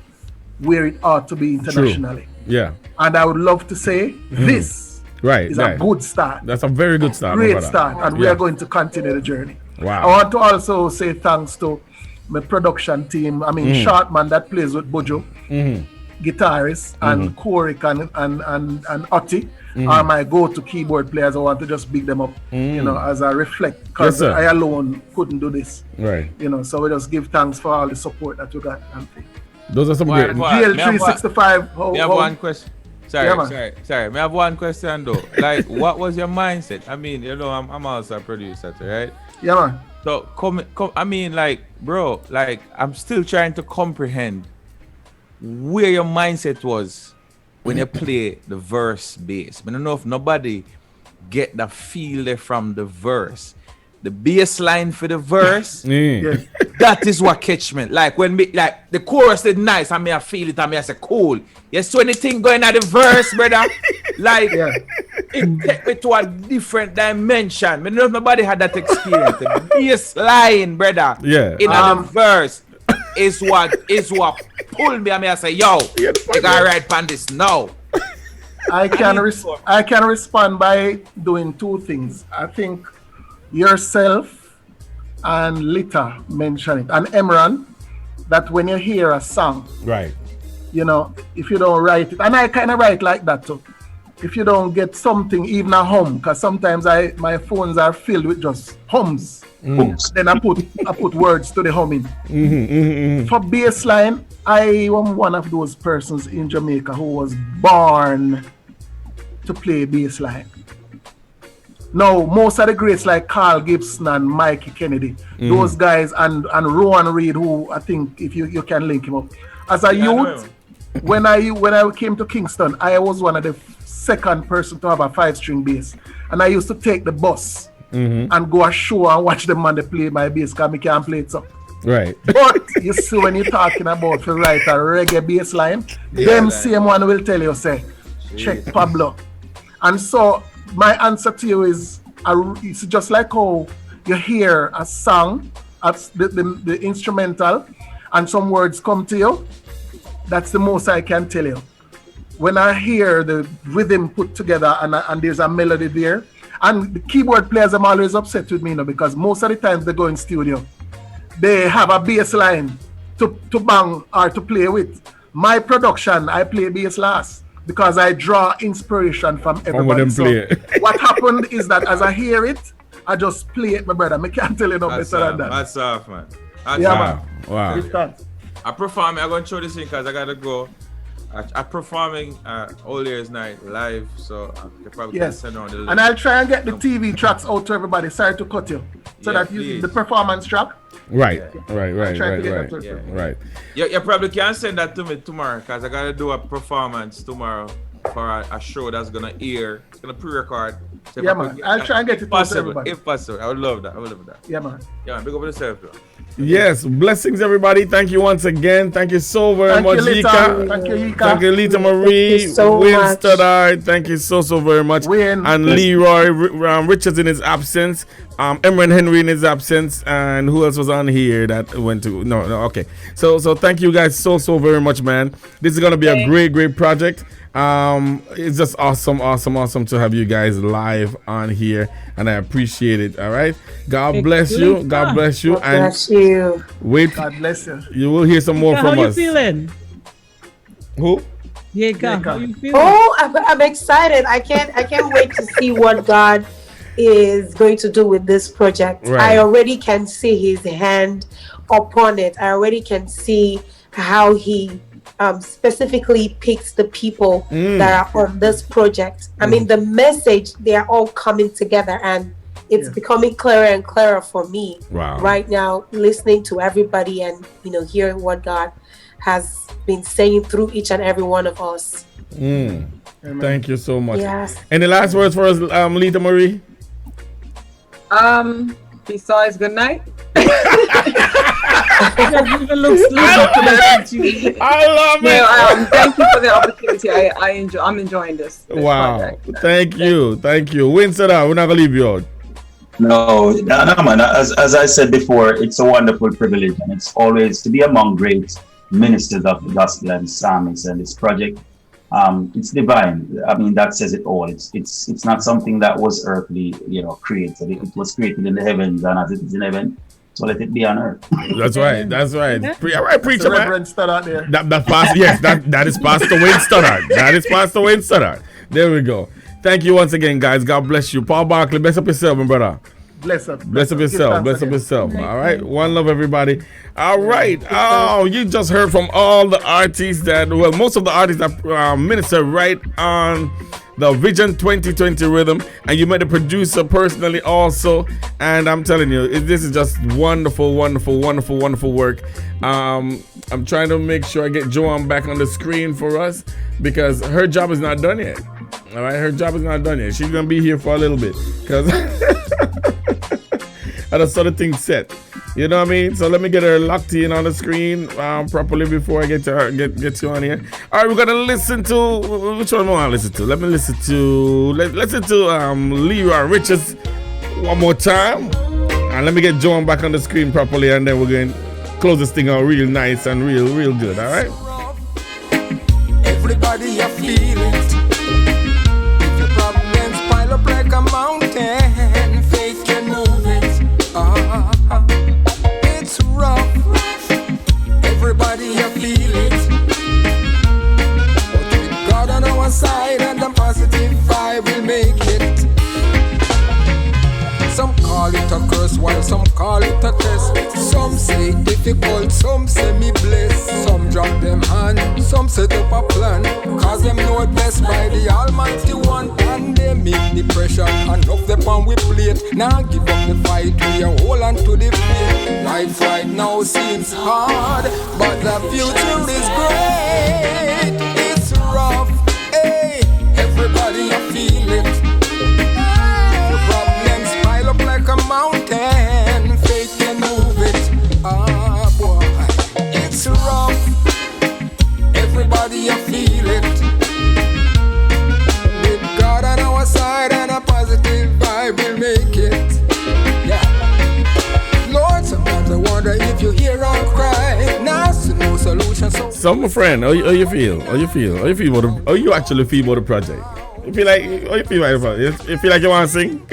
[SPEAKER 1] where it ought to be internationally.
[SPEAKER 2] True. Yeah.
[SPEAKER 1] And I would love to say this is a good start.
[SPEAKER 2] That's a very good start.
[SPEAKER 1] Great start. And we are going to continue the journey.
[SPEAKER 2] Wow.
[SPEAKER 1] I want to also say thanks to my production team. I mean, Shartman that plays with Bojo, guitarist, and Korik and Otti are my go-to keyboard players. I want to just big them up, you know, as I reflect, because I alone couldn't do this.
[SPEAKER 2] Right.
[SPEAKER 1] You know, so we just give thanks for all the support that you got.
[SPEAKER 2] Those are some great.
[SPEAKER 1] GL365.
[SPEAKER 13] I have one question. Sorry. I have one question though. Like, what was your mindset? I mean, you know, I'm also a producer, right?
[SPEAKER 1] Yeah, man.
[SPEAKER 13] So I mean, like, bro, like, I'm still trying to comprehend where your mindset was when you play the verse bass. I don't know if nobody get the feel there from the verse. The bass line for the verse, that is what catch me. Like when me, like the chorus is nice, I feel it, I say cool. Yes, so anything going at the verse, brother, like it take me to a different dimension. I don't know if nobody had that experience. The bass line, brother, in the verse is what pulled me. I say, yo, you gotta write on this now.
[SPEAKER 1] I can respond by doing two things. I think yourself and Lita mentioned it, and Emran, that when you hear a song,
[SPEAKER 2] right,
[SPEAKER 1] you know, if you don't write it, and I kind of write like that too, if you don't get something, even a hum, because sometimes my phones are filled with just hums, then I put words to the humming. For bassline, I am one of those persons in Jamaica who was born to play bassline. Now, most of the greats like Carl Gibson and Mikey Kennedy, those guys, and Rowan Reed, who I think if you can link him up. As a youth, when I came to Kingston, I was one of the second person to have a 5-string bass, and I used to take the bus and go a show and watch them man they play my bass because I can't play it so.
[SPEAKER 2] Right.
[SPEAKER 1] But you see, when you're talking about to write a reggae bass line, same one will tell you, say, check Pablo. And so my answer to you is, it's just like how you hear a song, the instrumental, and some words come to you. That's the most I can tell you. When I hear the rhythm put together and there's a melody there, and the keyboard players, I'm always upset with me, you know, because most of the times they go in studio, they have a bass line to bang or to play with. My production, I play bass last, because I draw inspiration from everybody. So what happened is that as I hear it, I just play it, my brother. I can't tell you no better than that.
[SPEAKER 13] That's off, man.
[SPEAKER 1] Man.
[SPEAKER 2] Wow.
[SPEAKER 13] I perform. I'm going to show this thing because I got to go. I'm performing All Year's Night live, so I probably can send on the link.
[SPEAKER 1] And I'll try and get the TV tracks out to everybody. Sorry to cut you. So that you the performance track.
[SPEAKER 2] Right.
[SPEAKER 13] You probably can send that to me tomorrow because I got to do a performance tomorrow for a show that's going to air. It's going to pre-record. So
[SPEAKER 1] man. I'll try and get it to everybody.
[SPEAKER 13] If possible. I would love that.
[SPEAKER 1] Yeah, man.
[SPEAKER 13] Big up yourself, bro.
[SPEAKER 2] Yes, blessings everybody. Thank you once again. Thank you so very much, Yika.
[SPEAKER 1] Thank you, Yika.
[SPEAKER 2] Thank you, Lita Marie. Wayne Stoddard. Thank you so very much.
[SPEAKER 1] Wayne.
[SPEAKER 2] And Leroy Richards in his absence. Emran Henry in his absence. And who else was on here that went to? No, okay. So thank you guys so very much, man. This is gonna be a great project. It's just awesome to have you guys live on here, and I appreciate it. All right, God bless you. God bless you.
[SPEAKER 9] God bless you.
[SPEAKER 2] Wait,
[SPEAKER 1] God bless you.
[SPEAKER 2] You will hear some more from us.
[SPEAKER 3] How you feeling?
[SPEAKER 2] Who?
[SPEAKER 3] Yeka, how you feeling?
[SPEAKER 9] Oh, I'm excited. I can't wait to see what God is going to do with this project.
[SPEAKER 2] Right.
[SPEAKER 9] I already can see His hand upon it. I already can see how He specifically picks the people that are on this project. I mean, the message, they are all coming together, and it's becoming clearer and clearer for me right now, listening to everybody and, you know, hearing what God has been saying through each and every one of us.
[SPEAKER 2] Thank you so much.
[SPEAKER 9] Yes.
[SPEAKER 2] Any last words for us, Lita Marie?
[SPEAKER 8] Besides good night.
[SPEAKER 3] I
[SPEAKER 2] love it.
[SPEAKER 8] Thank you for the opportunity. I'm enjoying this.
[SPEAKER 2] Wow. Thank you. Win, we're not gonna leave you out.
[SPEAKER 11] No, man. As I said before, it's a wonderful privilege, and it's always to be among great ministers of the gospel and psalmists. And this project, it's divine. I mean, that says it all. It's not something that was earthly, created. It was created in the heavens, and as it is in heaven, so let it be on earth.
[SPEAKER 2] That's right. All right, preacher, man.
[SPEAKER 1] Reverend Stoddard there.
[SPEAKER 2] That is Pastor Wayne Stoddard. That is Pastor Wayne Stoddard. There we go. Thank you once again, guys. God bless you. Paul Barkley, bless up yourself, my brother.
[SPEAKER 1] Bless up
[SPEAKER 2] yourself. All right. One love, everybody. All right. Oh, you just heard from all the artists most of the artists that minister right on the Vision 2020 rhythm, and you met the producer personally also. And I'm telling you, this is just wonderful, wonderful, wonderful, wonderful work. I'm trying to make sure I get Joanne back on the screen for us because her job is not done yet. All right, her job is not done yet. She's gonna be here for a little bit because I just saw the thing set. You know what I mean? So let me get her locked in on the screen properly before I get to her, get you on here. All right, we're gonna listen to which one do I want to listen to? Let me listen to Leroy Richards one more time, and let me get Joan back on the screen properly, and then we're going to close this thing out real nice and real good. All right.
[SPEAKER 5] Everybody, you feel it. If your problems pile up like a mountain, faith can move it. It's rough. Everybody, you feel it. But with God on our side and the positive vibe will make it. Some call it a curse while some call it a test. Some say difficult, some say me blessed. Some drop them hand, some set up a plan. Cause them know it best by the Almighty One. Pandemic, depression, enough the pan we plate. Now give up the fight, we are hold on to the faith. Life right now seems hard, but the future is great. It's rough, hey, everybody you feel it. Like a mountain, faith can move it. Boy, it's rough. Everybody, you feel it. With God on our side and a positive vibe, we'll make it. Yeah. Lord, sometimes I wonder if you hear our cry. Now, no solution.
[SPEAKER 2] So, my friend, how you feel? How you actually feel about the project? You feel like you feel like you want to sing?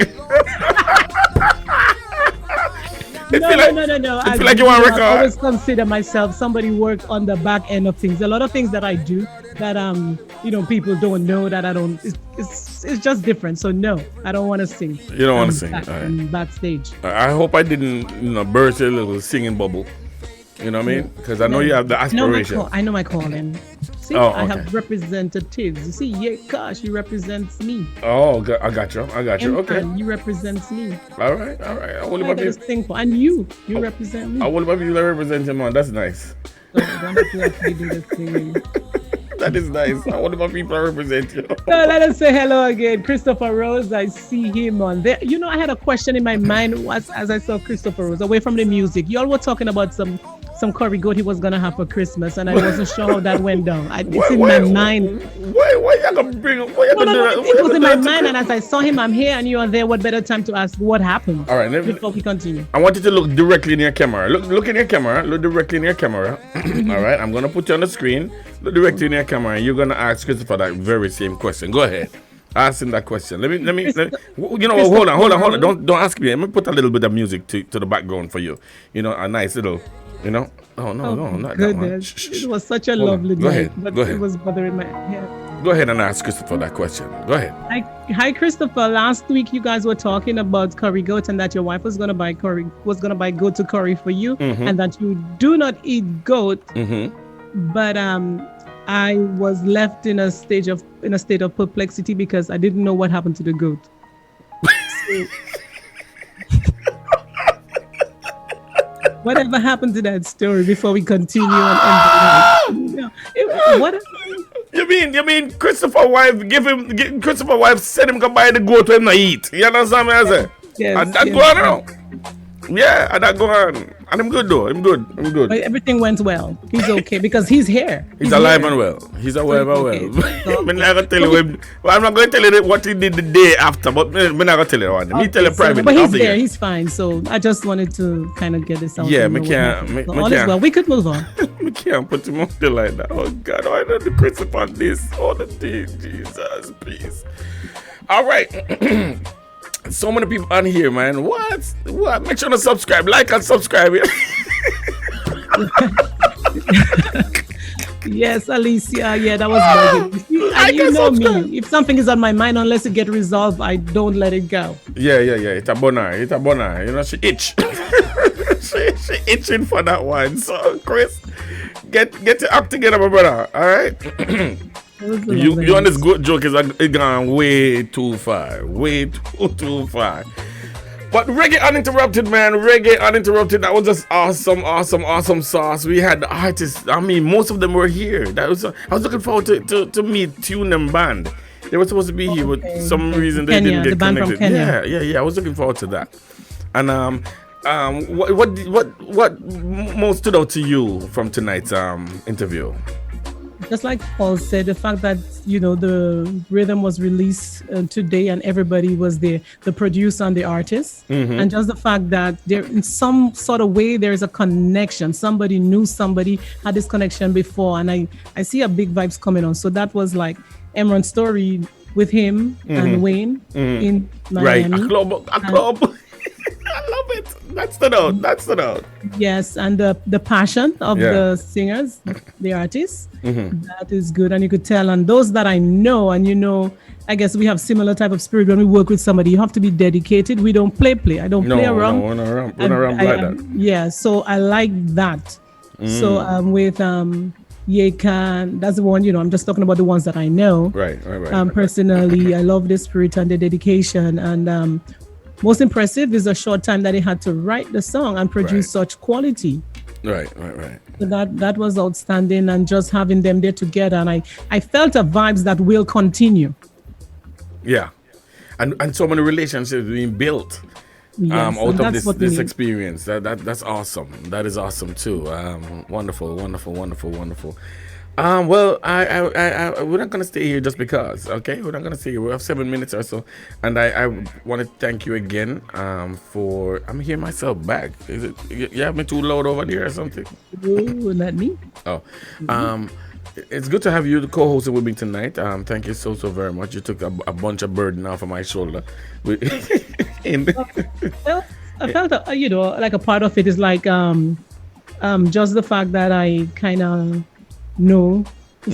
[SPEAKER 3] No.
[SPEAKER 2] I feel like you want to record.
[SPEAKER 3] I always consider myself somebody work on the back end of things. A lot of things that I do that people don't know that I don't. It's just different. So no, I don't want to sing.
[SPEAKER 2] You don't want to sing. Right.
[SPEAKER 3] Backstage.
[SPEAKER 2] I hope I didn't burst your little singing bubble. You know what I mean? Because I know you have the aspiration.
[SPEAKER 3] I know my calling. See, I have representatives. You see, yeah, gosh, you represents me.
[SPEAKER 2] Oh, I got you. Okay.
[SPEAKER 3] You represents me.
[SPEAKER 2] All right. I want to
[SPEAKER 3] sing for, and you represent me.
[SPEAKER 2] I want to be representing man. That's nice.
[SPEAKER 3] So don't have to actually do this thing.
[SPEAKER 2] That is nice. I want my people to represent you.
[SPEAKER 3] So let us say hello again. Christopher Rose, I see him on there. I had a question in my mind as I saw Christopher Rose, away from the music. You all were talking about some curry goat he was going to have for Christmas, and I wasn't sure how that went down. It's in my mind.
[SPEAKER 2] Why you going to bring him?
[SPEAKER 3] It was in my mind, and as I saw him, I'm here, and you are there. What better time to ask what happened?
[SPEAKER 2] All right,
[SPEAKER 3] before we continue.
[SPEAKER 2] I want you to look directly in your camera. Look in your camera. Look directly in your camera. All right, I'm going to put you on the screen. Look directly in your camera, and you're going to ask Christopher that very same question. Go ahead. Ask him that question. Let me hold on. Don't ask me. Let me put a little bit of music to the background for you. A nice little, Oh, no, not
[SPEAKER 3] goodness.
[SPEAKER 2] that one.
[SPEAKER 3] It was such a lovely night, but
[SPEAKER 2] Go ahead.
[SPEAKER 3] It was bothering my head.
[SPEAKER 2] Go ahead and ask Christopher that question. Go ahead.
[SPEAKER 3] Hi, Christopher. Last week you guys were talking about curry goat and that your wife was gonna buy goat to curry for you, and that you do not eat goat. But I was left in a state of perplexity because I didn't know what happened to the goat. Whatever happened to that story before we continue on? What?
[SPEAKER 2] You mean Christopher wife said him go buy the goat to him not eat. You understand me? I say?
[SPEAKER 3] Yes.
[SPEAKER 2] And that go on now. Yeah, and that go on. And I'm good though. I'm good.
[SPEAKER 3] But everything went well. He's okay because he's here.
[SPEAKER 2] He's alive and well. He's alive and well. I'm not gonna tell you. Well, I'm not gonna tell you what he did the day after, but I'm not gonna tell you one. Me tell you privately.
[SPEAKER 3] But he's there. He's fine. So I just wanted to kind of get this out.
[SPEAKER 2] Yeah, me can't.
[SPEAKER 3] All is well. We could move on.
[SPEAKER 2] We can't put him on there like that. Oh God, why not the Chris upon this? All the things, Jesus, please. All right. So many people on here, man. What? Make sure to subscribe, like and subscribe.
[SPEAKER 3] Yes, Alicia. Yeah, that was very good. And you know me. If something is on my mind, unless it get resolved, I don't let it go.
[SPEAKER 2] Yeah. It's a boner. You know, she itch. she itching for that one. So, Chris, get your act together, my brother. All right. You on this good joke is gone way too far. Way too far. But Reggae Uninterrupted, man. Reggae Uninterrupted. That was just awesome sauce. We had the artists. I mean, most of them were here. I was looking forward to meet Tune and Band. They were supposed to be here, but some reason they didn't get connected. Yeah. I was looking forward to that. And what most stood out to you from tonight's interview?
[SPEAKER 3] Just like Paul said, the fact that, the rhythm was released today and everybody was there, the producer and the artist. Mm-hmm. And just the fact that there, in some sort of way, there is a connection. Somebody knew somebody had this connection before. And I see a big vibes coming on. So that was like Emron's story with him and Wayne in Miami.
[SPEAKER 2] Right, a club. I love it. That's the note.
[SPEAKER 3] Yes, and the passion of the singers, the artists, that is good. And you could tell, and those that I know, and I guess we have similar type of spirit when we work with somebody. You have to be dedicated. We don't play. I don't play around.
[SPEAKER 2] No, we're not around like that.
[SPEAKER 3] Yeah, so I like that. So with Yekan, that's the one, I'm just talking about the ones that I know.
[SPEAKER 2] Right.
[SPEAKER 3] Personally, I love the spirit and the dedication. And most impressive is the short time that he had to write the song and produce such quality.
[SPEAKER 2] Right.
[SPEAKER 3] So that was outstanding, and just having them there together, and I felt a vibes that will continue.
[SPEAKER 2] Yeah, and so many relationships being built out of this experience. That's awesome. That is awesome too. Wonderful. Well, I we're not gonna stay here just because. Okay, we're not gonna stay here. We have 7 minutes or so, and I want to thank you again. For I'm hearing myself back. Is it you have me too loud over there or something?
[SPEAKER 3] Ooh, not me.
[SPEAKER 2] Oh, it's good to have you co-hosting with me tonight. Thank you so very much. You took a bunch of burden off of my shoulder.
[SPEAKER 3] I felt like a part of it is like just the fact that I kind of know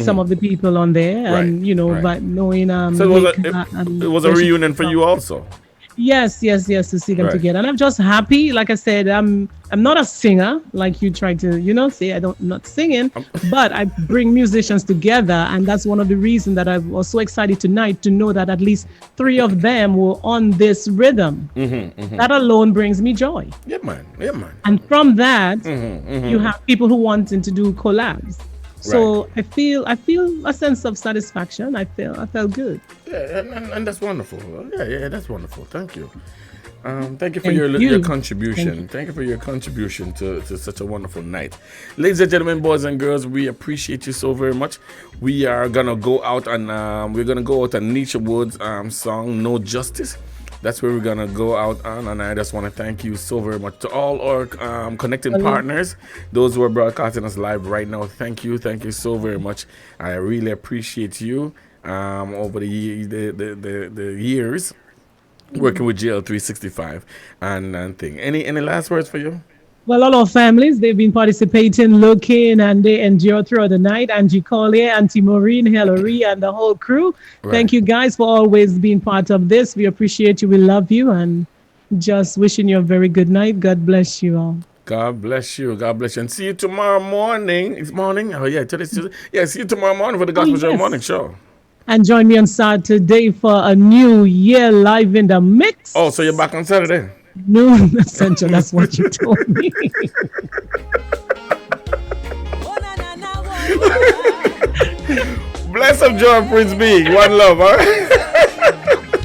[SPEAKER 3] some of the people on there, and but knowing
[SPEAKER 2] so it was a reunion for you also.
[SPEAKER 3] Yes, to see them together, and I'm just happy. Like I said, I'm not a singer like you try to say. I'm not singing, but I bring musicians together, and that's one of the reasons that I was so excited tonight to know that at least 3 of them were on this rhythm. That alone brings me joy.
[SPEAKER 2] Yeah, man.
[SPEAKER 3] And from that, you have people who wanting to do collabs. So I feel a sense of satisfaction. I felt good.
[SPEAKER 2] Yeah, and that's wonderful. Yeah, that's wonderful. Thank you. Thank you for your contribution. Thank you for your contribution to such a wonderful night. Ladies and gentlemen, boys and girls, we appreciate you so very much. We are gonna go out and Nisha Wood's song "No Justice." That's where we're gonna go out on, and I just want to thank you so very much to all our connecting partners, those who are broadcasting us live right now. Thank you so very much. I really appreciate you over the years working with GL365 and thing. Any last words for you?
[SPEAKER 3] Well, all our families, they've been participating, looking, and they endure throughout the night. Angie Collier, Auntie Maureen, Hillary, and the whole crew. Right. Thank you guys for always being part of this. We appreciate you. We love you. And just wishing you a very good night. God bless you all.
[SPEAKER 2] God bless you. And see you tomorrow morning. It's morning? Oh, yeah. Today's Tuesday. Yeah, see you tomorrow morning for the Gospel Show Morning Show.
[SPEAKER 3] And join me on Saturday for a new year live in the mix.
[SPEAKER 2] Oh, so you're back on Saturday?
[SPEAKER 3] No, Essential, that's what you told me.
[SPEAKER 2] Bless up, John Prince B. One love, all right?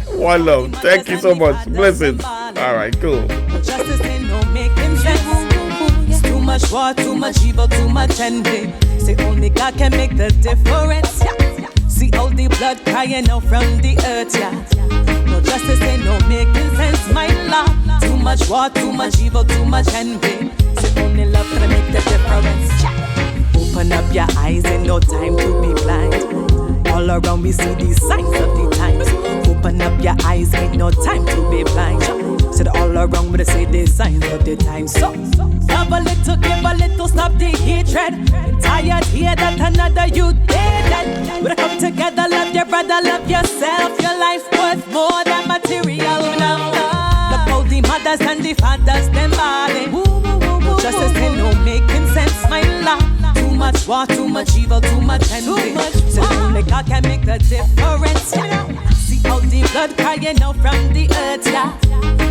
[SPEAKER 2] One love. Thank you so much. Blessings. All right, cool.
[SPEAKER 15] much war, too much evil, too much envy. Say only God can make the difference. Yeah. See all the blood crying out from the earth, yeah. No justice ain't no making sense, my love. Too much war, too much evil, too much envy. Say only love can make the difference. Yeah. Open up your eyes, ain't no time to be blind. All around we see these signs of the times. Open up your eyes, ain't no time to be blind. Said all around we see these signs of the times. So love a little, give a little, stop the hatred. Tired here that another you dead. We come together, love your brother, love yourself. Your life worth more than material. Look how the mothers and the fathers them balling. No justice ain't no making sense, my love. Too much war, too much evil, too much envy. So only God can make the difference. Yeah. See all the blood crying out from the earth, yeah.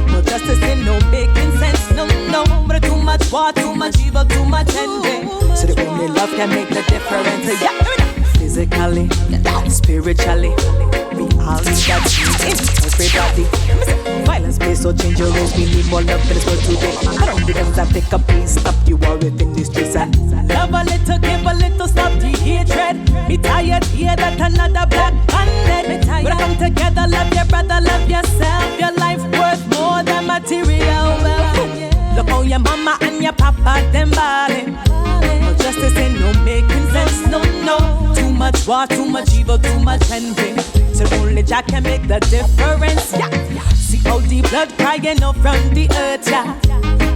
[SPEAKER 15] No justice ain't no making sense, no. But too much war, too much evil, too much envy. So the only love can make the difference. Yeah. Physically, spiritually, we all need that in everybody. Violence plays so dangerous, we need more love in this world today. Around the guns and pick up peace, stop the war within the streets and love a little, give a little, stop the hatred. Me tired here that another black bandit. We come together, love your brother, love yourself. Your life worth more than material. Look how your mama and your papa them balling. No justice ain't no making sense, no. Too much war, too much evil, too much envy. So only Jah can make the difference, yeah. See all the blood crying out from the earth, yeah.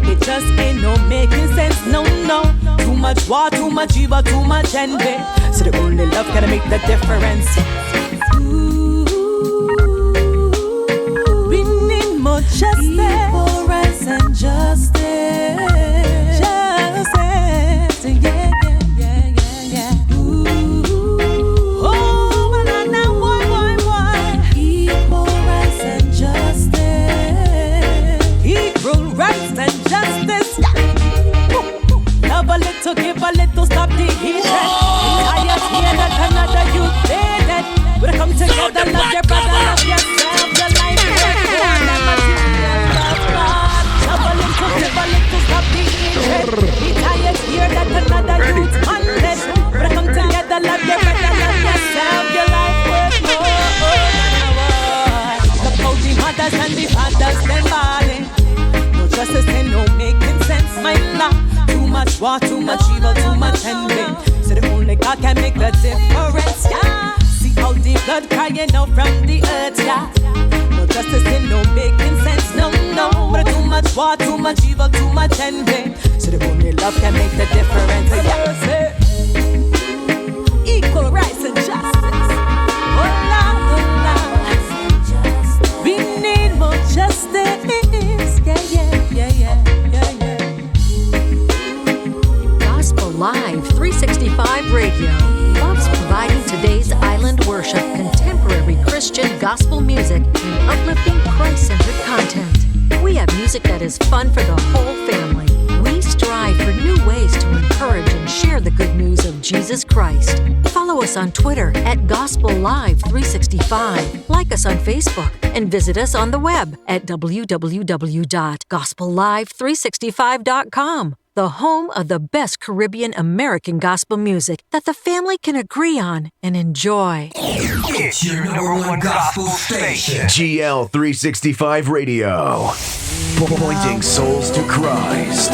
[SPEAKER 15] It just ain't no making sense, no. Too much war, too much evil, too much envy. So the only love can make the difference. We need more justice, equal rights and justice. To give a little, stop the hatred. Tired here that another you dead. We come together, love your brother, love yourself. Your life is more than material. Love a little, give a little, stop the hatred. Tired here that another you dead. We come together, love your brother, love yourself. Your life worth more. Look how the mothers and the fathers them balling. No justice and no making sense, my love. Too much war, too much evil, too much envy. So the only God can make the difference, yeah. See all the blood crying out from the earth, yeah. No justice and no making sense, no. But too much war, too much evil, too much envy. So the only love can make the difference, yeah. Equal rights and justice. Oh Lord. We need more justice, yeah.
[SPEAKER 19] Live 365 Radio loves providing today's island worship, contemporary Christian gospel music, and uplifting Christ-centered content. We have music that is fun for the whole family. We strive for new ways to encourage and share the good news of Jesus Christ. Follow us on Twitter at Gospel Live 365. Like us on Facebook and visit us on the web at www.gospellive365.com. The home of the best Caribbean American gospel music that the family can agree on and enjoy.
[SPEAKER 4] It's your #1 gospel station.
[SPEAKER 20] GL365 Radio. Pointing souls to Christ.